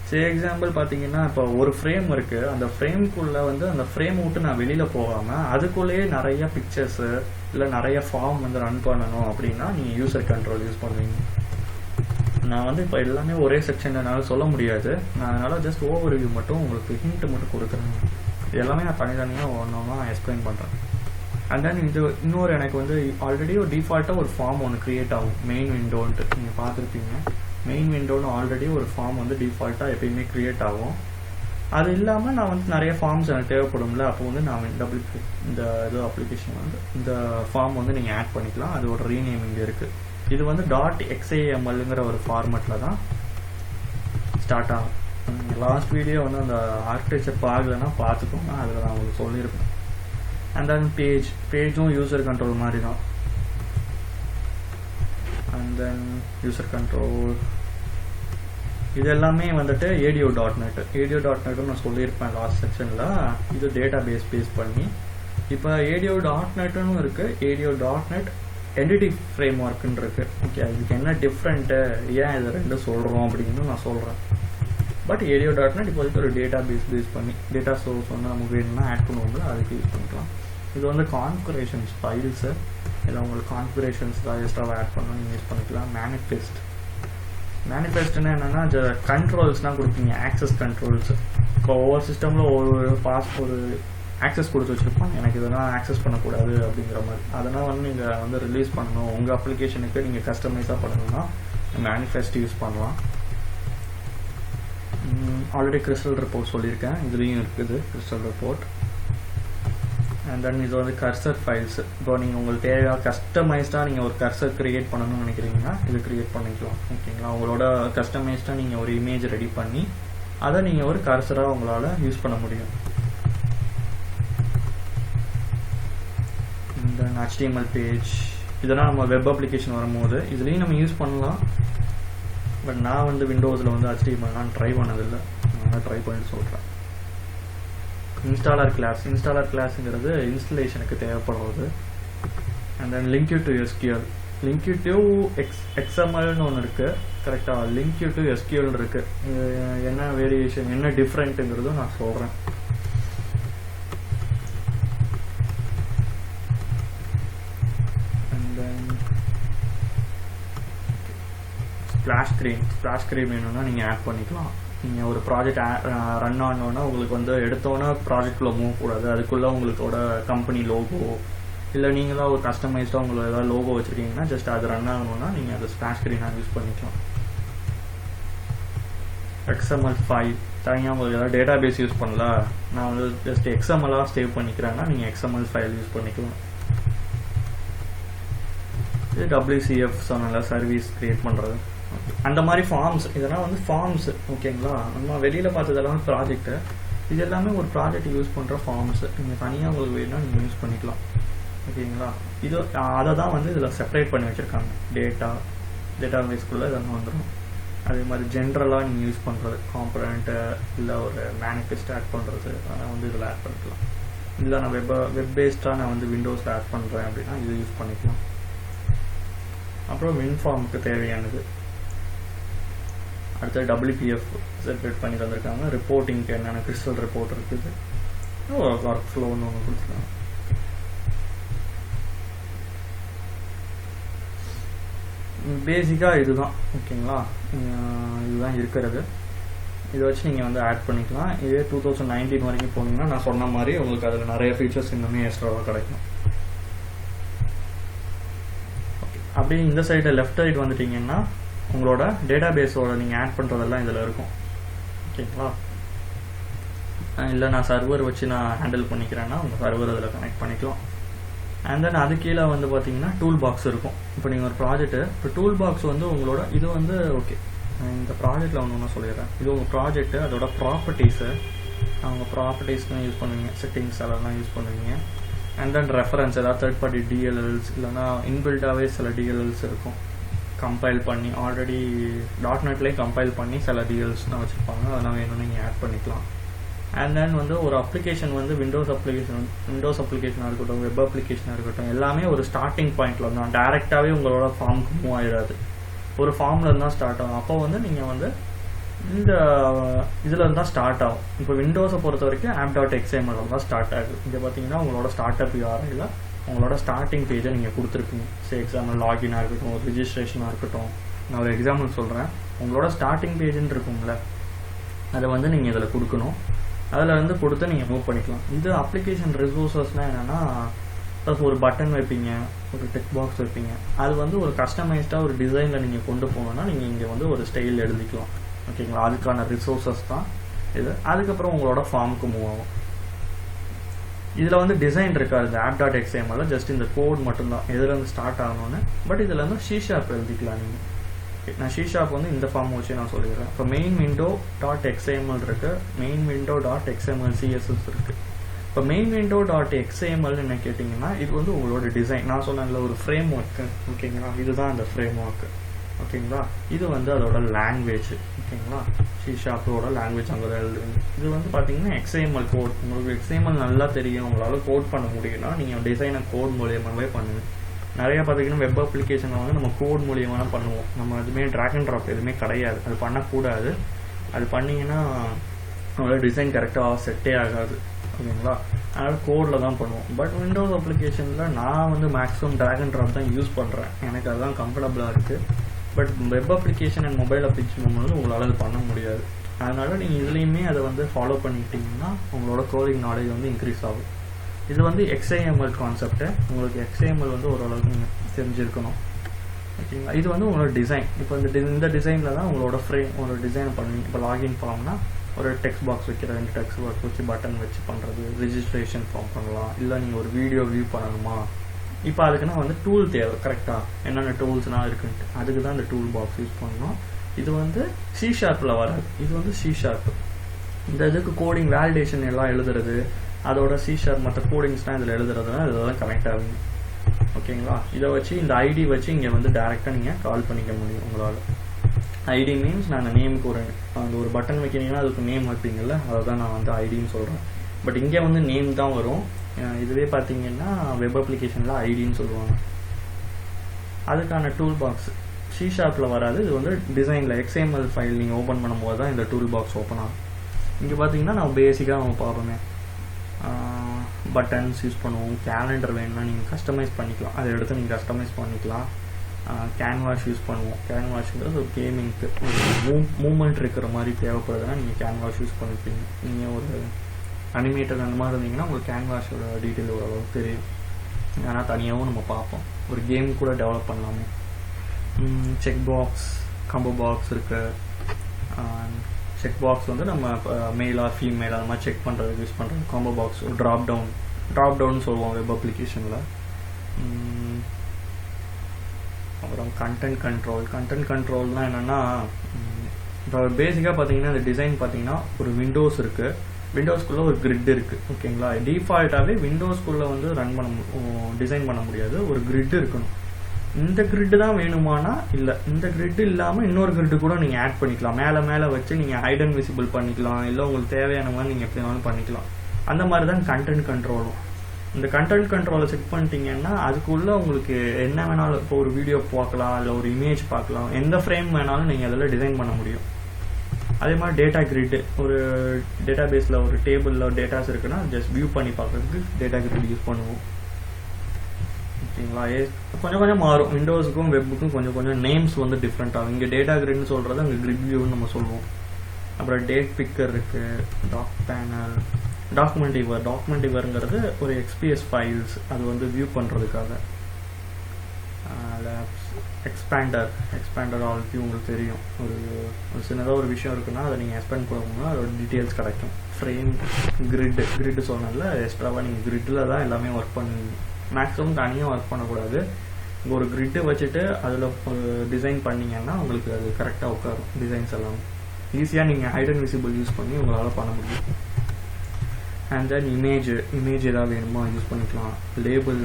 சரி, எக்ஸாம்பிள் பார்த்தீங்கன்னா இப்போ ஒரு ஃப்ரேம் இருக்குது, அந்த ஃப்ரேம்குள்ளே வந்து அந்த ஃப்ரேம் விட்டு நான் வெளியில் போகாமல் அதுக்குள்ளேயே நிறைய பிக்சர்ஸு இல்லை நிறைய ஃபார்ம் வந்து ரன் பண்ணணும் அப்படின்னா நீங்கள் யூசர் கண்ட்ரோல் யூஸ் பண்ணுவீங்க. நான் வந்து இப்போ எல்லாமே ஒரே செக்ஷன்னால சொல்ல முடியாது, நான் அதனால் ஜஸ்ட் ஓவர்வியூ மட்டும் உங்களுக்கு ஹிண்ட் மட்டும் கொடுக்குறேன். இது எல்லாமே நான் தனித்தனியாக ஒன்றா எக்ஸ்பிளைன் பண்ணுறேன். அண்ட் தென் இது இன்னொரு எனக்கு வந்து ஆல்ரெடி ஒரு டிஃபால்ட்டாக ஒரு ஃபார்ம் ஒன்று க்ரியேட் ஆகும், மெயின் விண்டோன்ட்டு நீங்கள் பார்த்துருப்பீங்க. மெயின் விண்டோன்னு ஆல்ரெடி ஒரு ஃபார்ம் வந்து டிஃபால்ட்டாக எப்பயுமே க்ரியேட் ஆகும். அது இல்லாமல் நான் வந்து நிறைய ஃபார்ம்ஸ் எனக்கு தேவைப்படும்ல, அப்போ வந்து நான் இந்த இது அப்ளிகேஷன் வந்து இந்த ஃபார்ம் வந்து நீங்கள் ஆட் பண்ணிக்கலாம். அதோட ரீநேமிங் இருக்குது. இது வந்து .xamlங்கிற ஒரு ஃபார்மெட்டில் தான் ஸ்டார்ட் ஆகும். லாஸ்ட் வீடியோ வந்து அந்த ஆர்கிடெக்சர் பார்க்கலன்னா பார்த்துக்கோங்க, அதில் நான் உங்களுக்கு சொல்லியிருப்பேன். அண்ட் தென் பேஜும் யூசர் கண்ட்ரோல் மாதிரி தான். அண்ட் தென் யூசர் கண்ட்ரோல் இது எல்லாமே வந்துட்டு ADO.NET நான் சொல்லியிருப்பேன் லாஸ்ட் செக்ஷனில். இது டேட்டா பேஸ் பண்ணி இப்போ ADO.NETனு இருக்குது, ADO.NET என்டிட்டி ஃப்ரேம் ஒர்க்குன்னு இருக்குது. ஓகே, இதுக்கு என்ன டிஃப்ரெண்ட்டு, ஏன் இதை ரெண்டு சொல்கிறோம் அப்படின்னு நான் சொல்கிறேன். பட் ADO.NET இப்போதைக்கு ஒரு டேட்டா பேஸ் பண்ணி டேட்டா சோர்ஸ் வந்து நமக்கு வேணும்னா ஆட் பண்ணுவோம்ல, அதுக்கு யூஸ் பண்ணிக்கலாம். இது வந்து கான்ஃபிகரேஷன்ஸ் ஃபைல்ஸு, இல்லை உங்களுக்கு கான்ஃபிகரேஷன்ஸ் தான் எக்ஸ்ட்ராவாக ஆட் பண்ணணும்னு யூஸ் பண்ணிக்கலாம். மேனிஃபெஸ்ட்னா என்னென்னா கண்ட்ரோல்ஸ்லாம் கொடுப்பீங்க, ஆக்சஸ் கண்ட்ரோல்ஸ். இப்போ ஒவ்வொரு சிஸ்டமில் ஒரு ஆக்சஸ் கொடுத்து வச்சுருப்பாங்க, எனக்கு இதெல்லாம் ஆக்சஸ் பண்ணக்கூடாது அப்படிங்கிற மாதிரி. அதெல்லாம் வந்து நீங்கள் வந்து ரிலீஸ் பண்ணணும், உங்கள் அப்ளிகேஷனுக்கு நீங்கள் கஸ்டமைஸாக பண்ணணும்னா மேனிஃபெஸ்ட் யூஸ் பண்ணலாம். ஆல்ரெடி கிறிஸ்டல் ரிப்போர்ட் சொல்லியிருக்கேன், இதுலேயும் இருக்குது கிறிஸ்டல் ரிப்போர்ட். அண்ட் தென் இது வந்து கர்சர் ஃபைல்ஸ். இப்போ நீங்கள் உங்களுக்கு தேவையாக கஸ்டமைஸ்டாக நீங்கள் ஒரு கர்சர் க்ரியேட் பண்ணணும்னு நினைக்கிறீங்கன்னா இது க்ரியேட் பண்ணிக்கலாம். ஓகேங்களா, உங்களோட கஸ்டமைஸ்டாக நீங்கள் ஒரு இமேஜ் ரெடி பண்ணி அதை நீங்கள் ஒரு கர்சராக உங்களால் யூஸ் பண்ண முடியும். தென் HTML பேஜ், இதெல்லாம் நம்ம வெப் அப்ளிகேஷன் வரும்போது இதுலேயும் நம்ம யூஸ் பண்ணலாம். பட் நான் வந்து விண்டோஸில் வந்து HTML ட்ரை பண்ணதில்லை, நான் ட்ரை பண்ணிட்டு சொல்கிறேன். இன்ஸ்டாலர் கிளாஸுங்கிறது இன்ஸ்டலேஷனுக்கு தேவைப்படுறது. And then link to SQL, link to XMLன்னு ஒன்று இருக்குது கரெக்டாக, லிங்க் டு SQL இருக்குது. என்ன வேரியேஷன், என்ன டிஃப்ரெண்ட்டுங்கிறதும் நான் சொல்கிறேன். அண்ட் தென் ஸ்ப்ளாஷ் ஸ்க்ரீன் வேணும்னா நீங்கள் ஆட் பண்ணிக்கலாம். நீங்கள் ஒரு ப்ராஜெக்ட் ரன் ஆனோன்னா உங்களுக்கு வந்து எடுத்தோன்னா ப்ராஜெக்டில் மூவ் கூடாது, அதுக்குள்ளே உங்களோட கம்பெனி லோகோ இல்லை நீங்களாக ஒரு கஸ்டமைஸ்டாக உங்களுக்கு ஏதாவது லோகோ வச்சுருக்கீங்கன்னா ஜஸ்ட் அது ரன் ஆகணும்னா நீங்கள் அதை ஸ்ப்ளாஷ் ஸ்க்ரீனாக யூஸ் பண்ணிக்கலாம். XML ஃபைல் தனியாக உங்களுக்கு ஏதாவது டேட்டா பேஸ் யூஸ் பண்ணல, நான் வந்து ஜஸ்ட் XMLாக சேவ் பண்ணிக்கிறேன்னா நீங்கள் XML ஃபைல் யூஸ் பண்ணிக்கலாம். இது WCF சொன்னால சர்வீஸ் க்ரியேட் பண்ணுறது, அந்த மாதிரி ஃபார்ம்ஸ், இதெல்லாம் வந்து ஃபார்ம்ஸ். ஓகேங்களா, நம்ம வெளியில் பார்த்ததெல்லாம் ப்ராஜெக்ட்டு, இது எல்லாமே ஒரு ப்ராஜெக்ட் யூஸ் பண்ணுற ஃபார்ம்ஸ். நீங்கள் தனியாக உங்களுக்கு வேணும்னா நீங்கள் யூஸ் பண்ணிக்கலாம். ஓகேங்களா, இது அதை தான் வந்து இதில் செப்பரேட் பண்ணி வச்சுருக்காங்க. டேட்டா பேஸ்க்குள்ளே இதெல்லாம் வந்துடும். அதே மாதிரி ஜென்ரலாக நீங்கள் யூஸ் பண்ணுறது காம்பனண்ட்டு இல்லை ஒரு மேனிஃபெஸ்ட் ஆட் பண்ணுறது அதெல்லாம் வந்து இதில் ஆட் பண்ணிக்கலாம். இல்லை நான் வெப் பேஸ்டாக நான் வந்து விண்டோஸில் ஆட் பண்ணுறேன் அப்படின்னா இது யூஸ் பண்ணிக்கலாம். அப்புறம் வின்ஃபார்முக்கு தேவையானது அடுத்து WPF செப்பரேட் பண்ணி தந்திருக்காங்க. ரிப்போர்ட்டிங்க்கு என்னென்ன கிறிஸ்டல் ரிப்போர்ட் இருக்குது, ஒர்க் ஃப்ளோன்னு ஒன்று கொடுத்துருக்காங்க. பேசிக்காக இதுதான் ஓகேங்களா, இதுதான் இருக்கிறது. இதை வச்சு நீங்கள் வந்து ஆட் பண்ணிக்கலாம். இதே 2019 வரைக்கும் போனீங்கன்னா நான் சொன்ன மாதிரி உங்களுக்கு அதில் நிறைய ஃபீச்சர்ஸ் இன்னுமே எக்ஸ்ட்ராவாக கிடைக்கும். ஓகே, அப்படியே இந்த சைடு லெஃப்ட் சைடு வந்துட்டிங்கன்னா உங்களோட டேட்டா பேஸோட நீங்கள் ஆட் பண்ணுறதெல்லாம் இதில் இருக்கும் ஓகேங்களா. இல்லை நான் சர்வர் வச்சு நான் ஹேண்டில் பண்ணிக்கிறேன்னா உங்கள் சர்வர் அதில் கனெக்ட் பண்ணிக்கலாம். அண்ட் தென் அது கீழே வந்து பார்த்தீங்கன்னா டூல் பாக்ஸ் இருக்கும். இப்போ நீங்கள் ஒரு ப்ராஜெக்ட்டு இப்போ டூல் பாக்ஸ் வந்து உங்களோட இது வந்து ஓகே இந்த ப்ராஜெக்டில் ஒன்று சொல்லிடுறேன். இது உங்கள் ப்ராஜெக்ட்டு அதோட ப்ராப்பர்ட்டிஸு அவங்க ப்ராப்பர்ட்டிஸ்லாம் யூஸ் பண்ணுவீங்க, செட்டிங்ஸ் அதெல்லாம் யூஸ் பண்ணுவீங்க. அண்ட் தென் ரெஃபரன்ஸ் ஏதாவது தேர்ட் பார்ட்டி DLLs இல்லைனா இன்பில்டாகவே சில DLLs இருக்கும் கம்பைல் பண்ணி ஆல்ரெடி .NETலேயே கம்பைல் பண்ணி சில DLLஸ்லாம் வச்சுருப்பாங்க, அதெல்லாம் வேணும்னு நீங்கள் ஆட் பண்ணிக்கலாம். அண்ட் தென் வந்து ஒரு அப்ளிகேஷன் வந்து விண்டோஸ் அப்ளிகேஷனாக இருக்கட்டும் வெப் அப்ளிகேஷனாக இருக்கட்டும் எல்லாமே ஒரு ஸ்டார்டிங் பாயிண்டில் தான் டேரெக்டாகவே உங்களோட ஃபார்முக்கு மூவ் ஆகிடாது, ஒரு ஃபார்மில் இருந்தால் ஸ்டார்ட் ஆகும். அப்போ வந்து நீங்கள் வந்து இந்த இதில் இருந்தால் ஸ்டார்ட் ஆகும். இப்போ விண்டோஸை பொறுத்த வரைக்கும் app.xml தான் ஸ்டார்ட் ஆகுது. இங்கே பார்த்தீங்கன்னா உங்களோட ஸ்டார்ட் அப் URL உங்களோட ஸ்டார்டிங் பேஜை நீங்கள் கொடுத்துருப்பீங்க. எக்ஸாம்பிள் லாகினாக இருக்கட்டும் ஒரு ரிஜிஸ்ட்ரேஷனாக இருக்கட்டும். நான் ஒரு எக்ஸாம்பிள் சொல்கிறேன். உங்களோட ஸ்டார்டிங் பேஜுன்னு இருக்குங்கள அதை வந்து நீங்கள் இதில் கொடுக்கணும். அதில் வந்து கொடுத்து நீங்கள் மூவ் பண்ணிக்கலாம். இது அப்ளிகேஷன் ரிசோர்ஸஸ்னால் என்னென்னா ப்ளஸ் ஒரு பட்டன் வைப்பீங்க, ஒரு டெக்ஸ்ட் பாக்ஸ் வைப்பீங்க. அது வந்து ஒரு கஸ்டமைஸ்டாக ஒரு டிசைனில் நீங்கள் கொண்டு போகணுன்னா நீங்கள் இங்கே வந்து ஒரு ஸ்டைல் எழுதிக்கலாம் ஓகேங்களா. அதுக்கான ரிசோர்ஸஸ் தான் இது. அதுக்கப்புறம் உங்களோட ஃபார்முக்கு மூவ் ஆகும். இதில் வந்து டிசைன் இருக்காது. இந்த app.xml ஜஸ்ட் இந்த கோட் மட்டும்தான் எதுலேருந்து ஸ்டார்ட் ஆகணும்னு. பட் இதில் வந்து C# எழுதிக்கலாம் நீங்கள். நான் C# வந்து இந்த ஃபார்ம் வச்சு நான் சொல்லிடுறேன். இப்போ மெயின் window.xml இருக்குது, மெயின் window.xml CSS இருக்குது. இப்போ மெயின் window.xml என்ன கேட்டிங்கன்னா இது வந்து உங்களோட டிசைன். நான் சொன்னேன்ல ஒரு ஃப்ரேம் ஒர்க்கு ஓகேங்களா, இதுதான் அந்த ஃப்ரேம் ஒர்க்கு ஓகேங்களா. இது வந்து அதோட லாங்குவேஜ் ஓகேங்களா, C# லாங்குவேஜ் அங்கே தான் எழுதுங்க. இது வந்து பார்த்தீங்கன்னா XML கோட். உங்களுக்கு XML நல்லா தெரியும், உங்களால் கோட் பண்ண முடியும்னா நீங்கள் டிசைனை கோட் மூலியமாகவே பண்ணுங்கள். நிறைய பார்த்தீங்கன்னா வெப் அப்ளிகேஷனில் வந்து நம்ம கோட் மூலியமாக தான் பண்ணுவோம். நம்ம எதுவுமே ட்ராக் அண்ட் ட்ராப் எதுவுமே கிடையாது, அது பண்ணக்கூடாது. அது பண்ணிங்கன்னா நம்மளோட டிசைன் கரெக்டாக செட்டே ஆகாது ஓகேங்களா. அதனால் கோடில் தான் பண்ணுவோம். பட் விண்டோஸ் அப்ளிகேஷனில் நான் வந்து மேக்ஸிமம் ட்ராக் அண்ட் ட்ராப் தான் யூஸ் பண்ணுறேன், எனக்கு அதுதான் கம்ஃபர்டபுளாக இருக்குது. But web application and mobile application வந்து உங்களால் அது பண்ண முடியாது. அதனால் நீங்கள் இதுலேயுமே அதை வந்து ஃபாலோ பண்ணிக்கிட்டிங்கன்னா உங்களோட கோடிங் நாலேஜ் வந்து இன்க்ரீஸ் ஆகும். இது வந்து XAML கான்செப்ட்டு. உங்களுக்கு XAML வந்து ஓரளவுக்கு நீங்கள் தெரிஞ்சிருக்கணும் ஓகேங்களா. இது வந்து உங்களோட டிசைன். இப்போ இந்த டிசைனில் தான் உங்களோட உங்களோட டிசைன் பண்ணுவீங்க. இப்போ லாகின் ஃபார்ம்னா ஒரு டெக்ஸ்ட் பாக்ஸ் வைக்கிற 2 டெக்ஸ்ட் பாக்ஸ் வச்சு பட்டன் வச்சு பண்ணுறது, ரிஜிஸ்ட்ரேஷன் ஃபார்ம் பண்ணலாம். இல்லை நீங்கள் ஒரு வீடியோ வியூ பண்ணணுமா, இப்போ அதுக்குன்னா வந்து டூல் தேவை கரெக்டாக என்னென்ன டூல்ஸ்லாம் இருக்குன்ட்டு அதுக்கு தான் இந்த டூல் பாக்ஸ் யூஸ் பண்ணணும். இது வந்து C# வராது, இது வந்து C#. இந்த இதுக்கு கோடிங் வேலிடேஷன் எல்லாம் எழுதுறது அதோட C# மற்ற கோடிங்ஸ்லாம் இதில் எழுதுறதுனா இதெல்லாம் கனெக்ட் ஆகுங்க ஓகேங்களா. இதை வச்சு இந்த ஐடி வச்சு இங்கே வந்து டேரெக்டாக நீங்கள் கால் பண்ணிக்க முடியும் உங்களால். ஐடி மீன்ஸ் நான் அந்த நேமுக்கு ஒரு பட்டன் வைக்கிறீங்கன்னா அதுக்கு நேம் வைப்பீங்கள்ல, அதை தான் நான் வந்து ஐடின்னு சொல்கிறேன். பட் இங்கே வந்து நேம் தான் வரும். இதுவே பார்த்தீங்கன்னா வெப் அப்ளிகேஷனில் ஐடின்னு சொல்லுவாங்க. அதுக்கான டூல் பாக்ஸ் C# வராது. இது வந்து டிசைனில் XML ஃபைல் நீங்கள் ஓப்பன் பண்ணும்போது தான் இந்த டூல் பாக்ஸ் ஓப்பன் ஆகும். இங்கே பார்த்தீங்கன்னா நான் பேசிக்காக நம்ம பார்ப்போமே பட்டன்ஸ் யூஸ் பண்ணுவோம். கேலண்டர் வேணும்னா நீங்கள் கஸ்டமைஸ் பண்ணிக்கலாம், அதை எடுத்து நீங்கள் கஸ்டமைஸ் பண்ணிக்கலாம். கேன்வாஷ் யூஸ் பண்ணுவோம். கேன்வாஷ்ங்கிறது ஒரு கேமிங்க்கு ஒரு மூமெண்ட் இருக்கிற மாதிரி தேவைப்படுதுன்னா நீங்கள் கேன்வாஷ் யூஸ் பண்ணிப்பீங்க. நீங்கள் ஒரு அனிமேட்டர் அந்த மாதிரி இருந்தீங்கன்னா உங்களுக்கு கேன்வாஷோட டீட்டெயில் ஓரளவுக்கு தெரியும். ஆனால் தனியாகவும் நம்ம பார்ப்போம். ஒரு கேம் கூட டெவலப் பண்ணலாமே. செக் பாக்ஸ், காம்போ பாக்ஸ் இருக்குது. செக் பாக்ஸ் வந்து நம்ம மேலா ஃபீமேல் அது மாதிரி செக் பண்ணுறதுக்கு யூஸ் பண்ணுறோம். காம்போ பாக்ஸ் ஒரு ட்ராப் டவுன் சொல்லுவோம் வெப் அப்ளிகேஷனில். அப்புறம் கண்டென்ட் கண்ட்ரோல்னால் என்னென்னா இப்போ பேசிக்காக பார்த்தீங்கன்னா இந்த டிசைன் பார்த்தீங்கன்னா ஒரு விண்டோஸ் இருக்குது, விண்டோஸ்குள்ளே ஒரு கிரிட் இருக்குது ஓகேங்களா. டிஃபால்ட்டாகவே விண்டோஸ்குள்ளே வந்து டிசைன் பண்ண முடியாது, ஒரு கிரிட் இருக்கணும். இந்த கிரிட்டு தான் வேணுமானா இல்லை, இந்த கிரிட்டு இல்லாமல் இன்னொரு கிரிட்டு கூட நீங்கள் ஆட் பண்ணிக்கலாம். மேலே வச்சு நீங்கள் ஹைட் அண்ட் விசிபிள் பண்ணிக்கலாம், இல்லை உங்களுக்கு தேவையான மாதிரி நீங்கள் எப்படி வேணாலும் பண்ணிக்கலாம். அந்த மாதிரி தான் கண்டென்ட் கண்ட்ரோலும். இந்த கண்டென்ட் கண்ட்ரோலை செக் பண்ணிட்டீங்கன்னா அதுக்குள்ளே உங்களுக்கு என்ன வேணாலும், இப்போ ஒரு வீடியோ பார்க்கலாம், இல்லை ஒரு இமேஜ் பார்க்கலாம், எந்த ஃப்ரேம் வேணாலும் நீங்கள் அதில் டிசைன் பண்ண முடியும். அதே மாதிரி டேட்டா கிரிட், ஒரு டேட்டா பேஸில் ஒரு டேபிளில் டேட்டாஸ் இருக்குன்னா ஜஸ்ட் வியூ பண்ணி பார்க்கறதுக்கு டேட்டா கிரிட் யூஸ் பண்ணுவோம். ஓகேங்களா? கொஞ்சம் மாறும். விண்டோஸுக்கும் வெப்புக்கும் கொஞ்சம் நேம்ஸ் வந்து டிஃப்ரெண்ட் ஆகும். இங்கே டேட்டா கிரிட்னு சொல்கிறது அங்கே கிரிட் வியூன்னு நம்ம சொல்லுவோம். அப்புறம் டேட் பிக்கர் இருக்குது, டாக் பேனல், டாக்குமெண்ட் இவருங்கிறது ஒரு XPS ஃபைல்ஸ், அது வந்து வியூ பண்ணுறதுக்காக. லேப்ஸ், எக்ஸ்பேண்டர் ஆல்ரெடி உங்களுக்கு தெரியும். ஒரு சின்னதாக ஒரு விஷயம் இருக்குன்னா அதை நீங்கள் எக்ஸ்பேண்ட் பண்ணணும்னா அதோட டீட்டெயில்ஸ் கிடைக்கும். ஃப்ரேம், கிரிட்டு சொன்னதில் எக்ஸ்ட்ராவாக நீங்கள் கிரிட்டில் தான் எல்லாமே ஒர்க் பண்ணுவீங்க. மேக்ஸிமம் தனியாக ஒர்க் பண்ணக்கூடாது. இங்கே ஒரு கிரிட்டு வச்சுட்டு அதில் ஒரு டிசைன் பண்ணிங்கன்னா உங்களுக்கு அது கரெக்டாக உட்காரும். டிசைன்ஸ் எல்லாம் ஈஸியாக நீங்கள் ஹைட் அண்ட் விசிபிள் யூஸ் பண்ணி உங்களால் பண்ண முடியும். அண்ட் தென் இமேஜ் ஏதாவது வேணுமா யூஸ் பண்ணிக்கலாம். Label,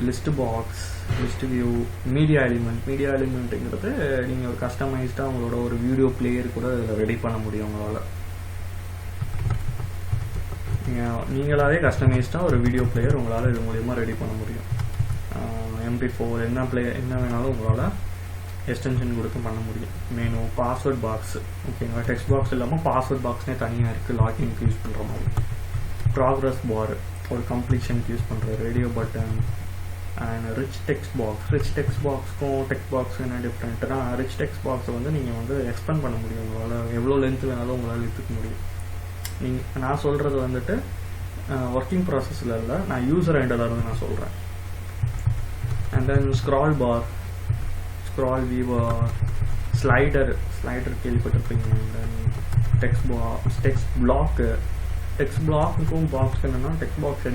list box, list view, media எலிமெண்ட்டுங்கிறது நீங்கள் ஒரு கஸ்டமைஸ்டாக உங்களோட ஒரு வீடியோ பிளேயர் கூட இதில் ரெடி பண்ண முடியும். உங்களால் நீங்களாவே கஸ்டமைஸ்டாக ஒரு வீடியோ பிளேயர் உங்களால் இது மூலிமா ரெடி பண்ண முடியும். MP4 என்ன வேணாலும் உங்களால் எக்ஸ்டென்ஷன் கொடுத்து பண்ண முடியும். மெனு, பாஸ்வேர்ட் பாக்ஸ், ஓகேங்களா? டெக்ஸ்ட் பாக்ஸ் இல்லாமல் பாஸ்வேர்ட் பாக்ஸ்னே தனியாக இருக்குது, லாகின்க்கு யூஸ் பண்ணுற மாதிரி. ப்ராக்ரஸ் பார், ஒரு கம்ப்ளீஷனுக்கு யூஸ் பண்ணுற radio button. And rich text பாக்ஸ்க்கும் டெக்ஸ்ட் பாக்ஸும் என்ன டிஃப்ரெண்ட்னா, ரிச் டெக்ஸ்ட் பாக்ஸை வந்து நீங்கள் வந்து எக்ஸ்பேண்ட் பண்ண முடியும். உங்களால் எவ்வளோ லென்த் வேணாலும் உங்களால் எடுத்துக்க முடியும். நான் சொல்கிறது வந்துட்டு ஒர்க்கிங் ப்ராசஸில் இல்லை, நான் யூசர் எண்டில் இருந்து நான் சொல்கிறேன். And then scroll bar, scroll viewer, slider கேள்விப்பட்டிருப்பீங்க. அண்ட் தென் டெக்ஸ்ட் பிளாக்குக்கும் பாக்ஸ்க்கு என்னென்னா text box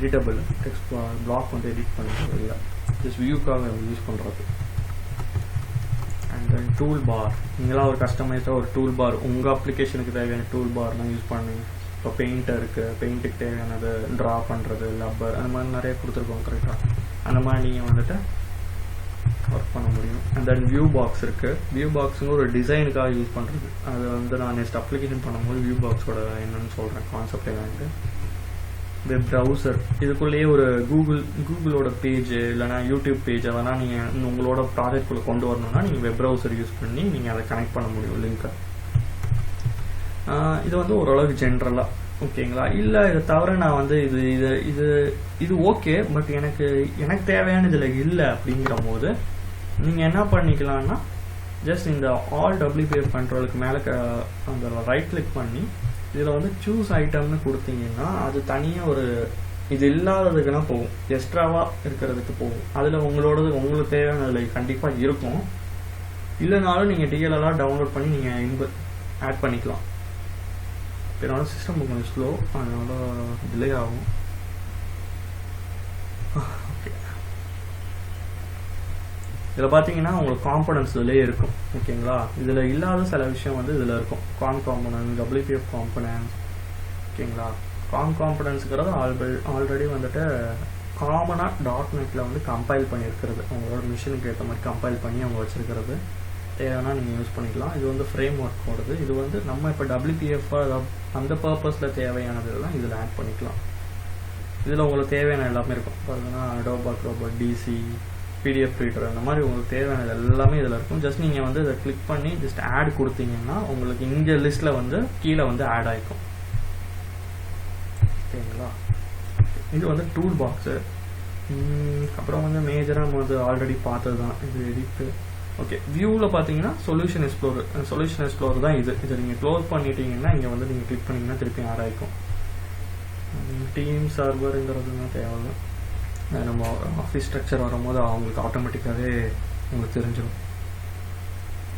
editable, text block வந்து எடிட் பண்ணுறது இல்லை, ஜஸ்ட் வியூக்காக யூஸ் பண்ணுறது. அண்ட் தென் டூல் பார், நீங்களாம் ஒரு கஸ்டமைஸாக ஒரு டூல் பார் உங்கள் அப்ளிகேஷனுக்கு தேவையான டூல் பார்லாம் யூஸ் பண்ணி, இப்போ பெயிண்ட்டுக்கு தேவையானது ட்ரா பண்ணுறது, லப்பர், அந்த மாதிரி நிறைய கொடுத்துருக்கோம் கரெக்டாக. அந்த மாதிரி நீங்கள் வந்துட்டு ஒர்க் பண்ண முடியும். அண்ட் தென் வியூ பாக்ஸ் இருக்குது. வியூ பாக்ஸுங்க ஒரு டிசைனுக்காக யூஸ் பண்ணுறது. அது வந்து நான் நெக்ஸ்ட் அப்ளிகேஷன் பண்ணும்போது வியூ பாக்ஸோட என்னென்னு சொல்கிறேன், கான்செப்ட் என்னன்ட்டு. வெப் ப்ரௌசர், இதுக்குள்ளேயே ஒரு கூகுளோட பேஜ் இல்லைனா யூடியூப் பேஜ் அதெல்லாம் நீங்கள் உங்களோட ப்ராஜெக்ட்குள்ளே கொண்டு வரணும்னா நீங்கள் வெப் ப்ரௌசர் யூஸ் பண்ணி நீங்கள் அதை கனெக்ட் பண்ண முடியும் லிங்க்கை. இது வந்து ஓரளவுக்கு ஜென்ரலாக ஓகேங்களா. இல்லை இதை தவிர நான் வந்து இது ஓகே, பட் எனக்கு தேவையான இதில் இல்லை அப்படிங்கிற போது நீங்கள் என்ன பண்ணிக்கலாம்னா, ஜஸ்ட் இந்த ஆல் WPF கண்ட்ரோலுக்கு மேலே அந்த ரைட் கிளிக் பண்ணி இதில் வந்து சூஸ் ஐட்டம்னு கொடுத்தீங்கன்னா அது தனியாக ஒரு இது இல்லாததுக்குன்னா போகும், எக்ஸ்ட்ராவாக இருக்கிறதுக்கு போகும். அதில் உங்களுக்கு தேவையானதில் கண்டிப்பாக இருக்கும். இல்லைனாலும் நீங்கள் DLLாக டவுன்லோட் பண்ணி நீங்கள் ஆட் பண்ணிக்கலாம். என்னோட சிஸ்டம் கொஞ்சம் ஸ்லோ, அதனால டிலே ஆகும். ஓகே, இதில் பார்த்தீங்கன்னா உங்களுக்கு காம்பனன்ட்ஸ் இதிலே இருக்கும் ஓகேங்களா. இதில் இல்லாத சில விஷயம் வந்து இதில் இருக்கும். காம்பனன்ட், WPF காம்பனன்ட்ஸ் ஓகேங்களா. காம்பனன்ட்ஸுங்கிறது ஆல்ரெடி வந்துட்டு காமனாக .NETல வந்து கம்பைல் பண்ணியிருக்கிறது, அவங்களோட மிஷினுக்கு ஏற்ற மாதிரி கம்பைல் பண்ணி அவங்க வச்சுருக்கிறது. தேவைன்னா நீங்கள் யூஸ் பண்ணிக்கலாம். இது வந்து ஃப்ரேம் ஒர்க் ஓடுது. இது வந்து நம்ம இப்போ WPF அந்த பர்பஸில் தேவையானதெல்லாம் இதில் ஆட் பண்ணிக்கலாம். இதில் உங்களுக்கு தேவையான எல்லாமே இருக்கும். பார்த்தீங்கன்னா Adobe Acrobat, DC, PDF reader, அந்த மாதிரி உங்களுக்கு தேவையானது எல்லாமே இதில் இருக்கும். ஜஸ்ட் நீங்கள் வந்து இதை கிளிக் பண்ணி ஜஸ்ட் ஆட் கொடுத்தீங்கன்னா உங்களுக்கு இங்கே லிஸ்ட்டில் வந்து கீழே வந்து ஆட் ஆகிக்கும் ஓகேங்களா. இது வந்து டூல் பாக்ஸு. அப்புறம் வந்து மேஜராக நம்ம வந்து ஆல்ரெடி பார்த்தது தான் இது எடிட்டு. ஓகே, வியூவில் பார்த்தீங்கன்னா சொல்யூஷன் எக்ஸ்ப்ளோர் தான் இது. இதை நீங்கள் க்ளோஸ் பண்ணிட்டீங்கன்னா இங்கே வந்து நீங்கள் கிளிக் பண்ணிங்கன்னா திருப்பி ஆட் ஆகிக்கும். டீம் சர்வருங்கிறதுலாம் தேவையில்லை. நம்ம ஆஃபீஸ் ஸ்ட்ரக்சர் வரும்போது அவங்களுக்கு ஆட்டோமேட்டிக்காகவே உங்களுக்கு தெரிஞ்சிடும்.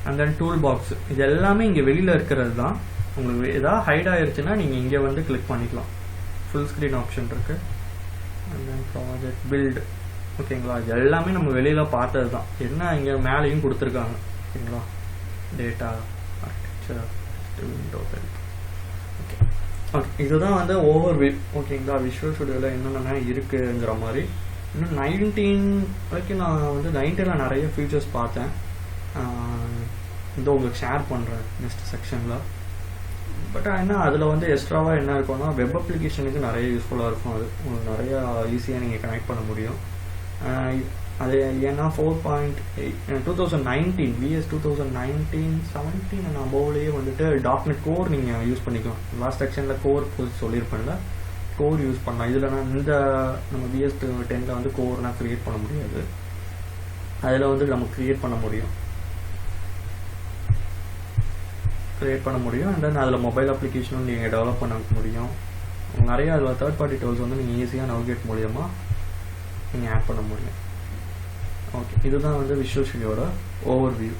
அண்ட் தென் டூல் பாக்ஸ், இது எல்லாமே இங்கே வெளியில் இருக்கிறது தான். உங்களுக்கு எதாவது ஹைட் ஆகிருச்சுன்னா நீங்கள் இங்கே வந்து கிளிக் பண்ணிக்கலாம். ஃபுல் ஸ்க்ரீன் ஆப்ஷன் இருக்குது. அண்ட் தென் ப்ராஜெக்ட் பில்டு ஓகேங்களா. இது எல்லாமே நம்ம வெளியில் பார்த்தது தான். என்ன இங்கே மேலேயும் கொடுத்துருக்காங்க ஓகேங்களா. டேட்டா ஆர்கிடெக்சர், விண்டோ ஓகே இதுதான் வந்து ஓவர் வியூ ஓகேங்களா. விஷுவல் ஸ்டுடியோவில் என்னென்ன இருக்குங்கிற மாதிரி இன்னும் 19 வரைக்கும் நான் வந்து 19ல் நிறைய ஃபீச்சர்ஸ் பார்த்தேன். இதோ உங்களுக்கு ஷேர் பண்ணுறேன் நெக்ஸ்ட் செக்ஷனில். பட் என்ன அதில் வந்து எக்ஸ்ட்ராவாக என்ன இருக்கும்னா வெப் அப்ளிகேஷனுக்கு நிறைய யூஸ்ஃபுல்லாக இருக்கும். அது உங்களுக்கு நிறையா ஈஸியாக நீங்கள் கனெக்ட் பண்ண முடியும். அது ஏன்னா 4.8 2019 விஎஸ் 2019-17 அண்ட் அபோவ்லேயே வந்துட்டு .NET கோர் நீங்கள் யூஸ் பண்ணிக்கலாம். லாஸ்ட் செக்ஷனில் கோர் சொல்லியிருப்பேன்ல, கோர் யூஸ் பண்ணலாம். இதில் நான் இந்த நம்ம விஎஸ் 10ல் வந்து கோர்னால் க்ரியேட் பண்ண முடியாது. அதில் வந்து நம்ம க்ரியேட் பண்ண முடியும் அண்ட் தென் அதில் மொபைல் அப்ளிகேஷனும் நீங்கள் டெவலப் பண்ண முடியும். நிறையா அதில் தேர்ட் பார்ட்டி டூல்ஸ் வந்து நீங்கள் ஈஸியாக நவகேட் மூலியமாக நீங்கள் ஆட் பண்ண முடியும். ஓகே, இதுதான் வந்து விஷுவல் ஸ்டுடியோட ஓவர்வியூ.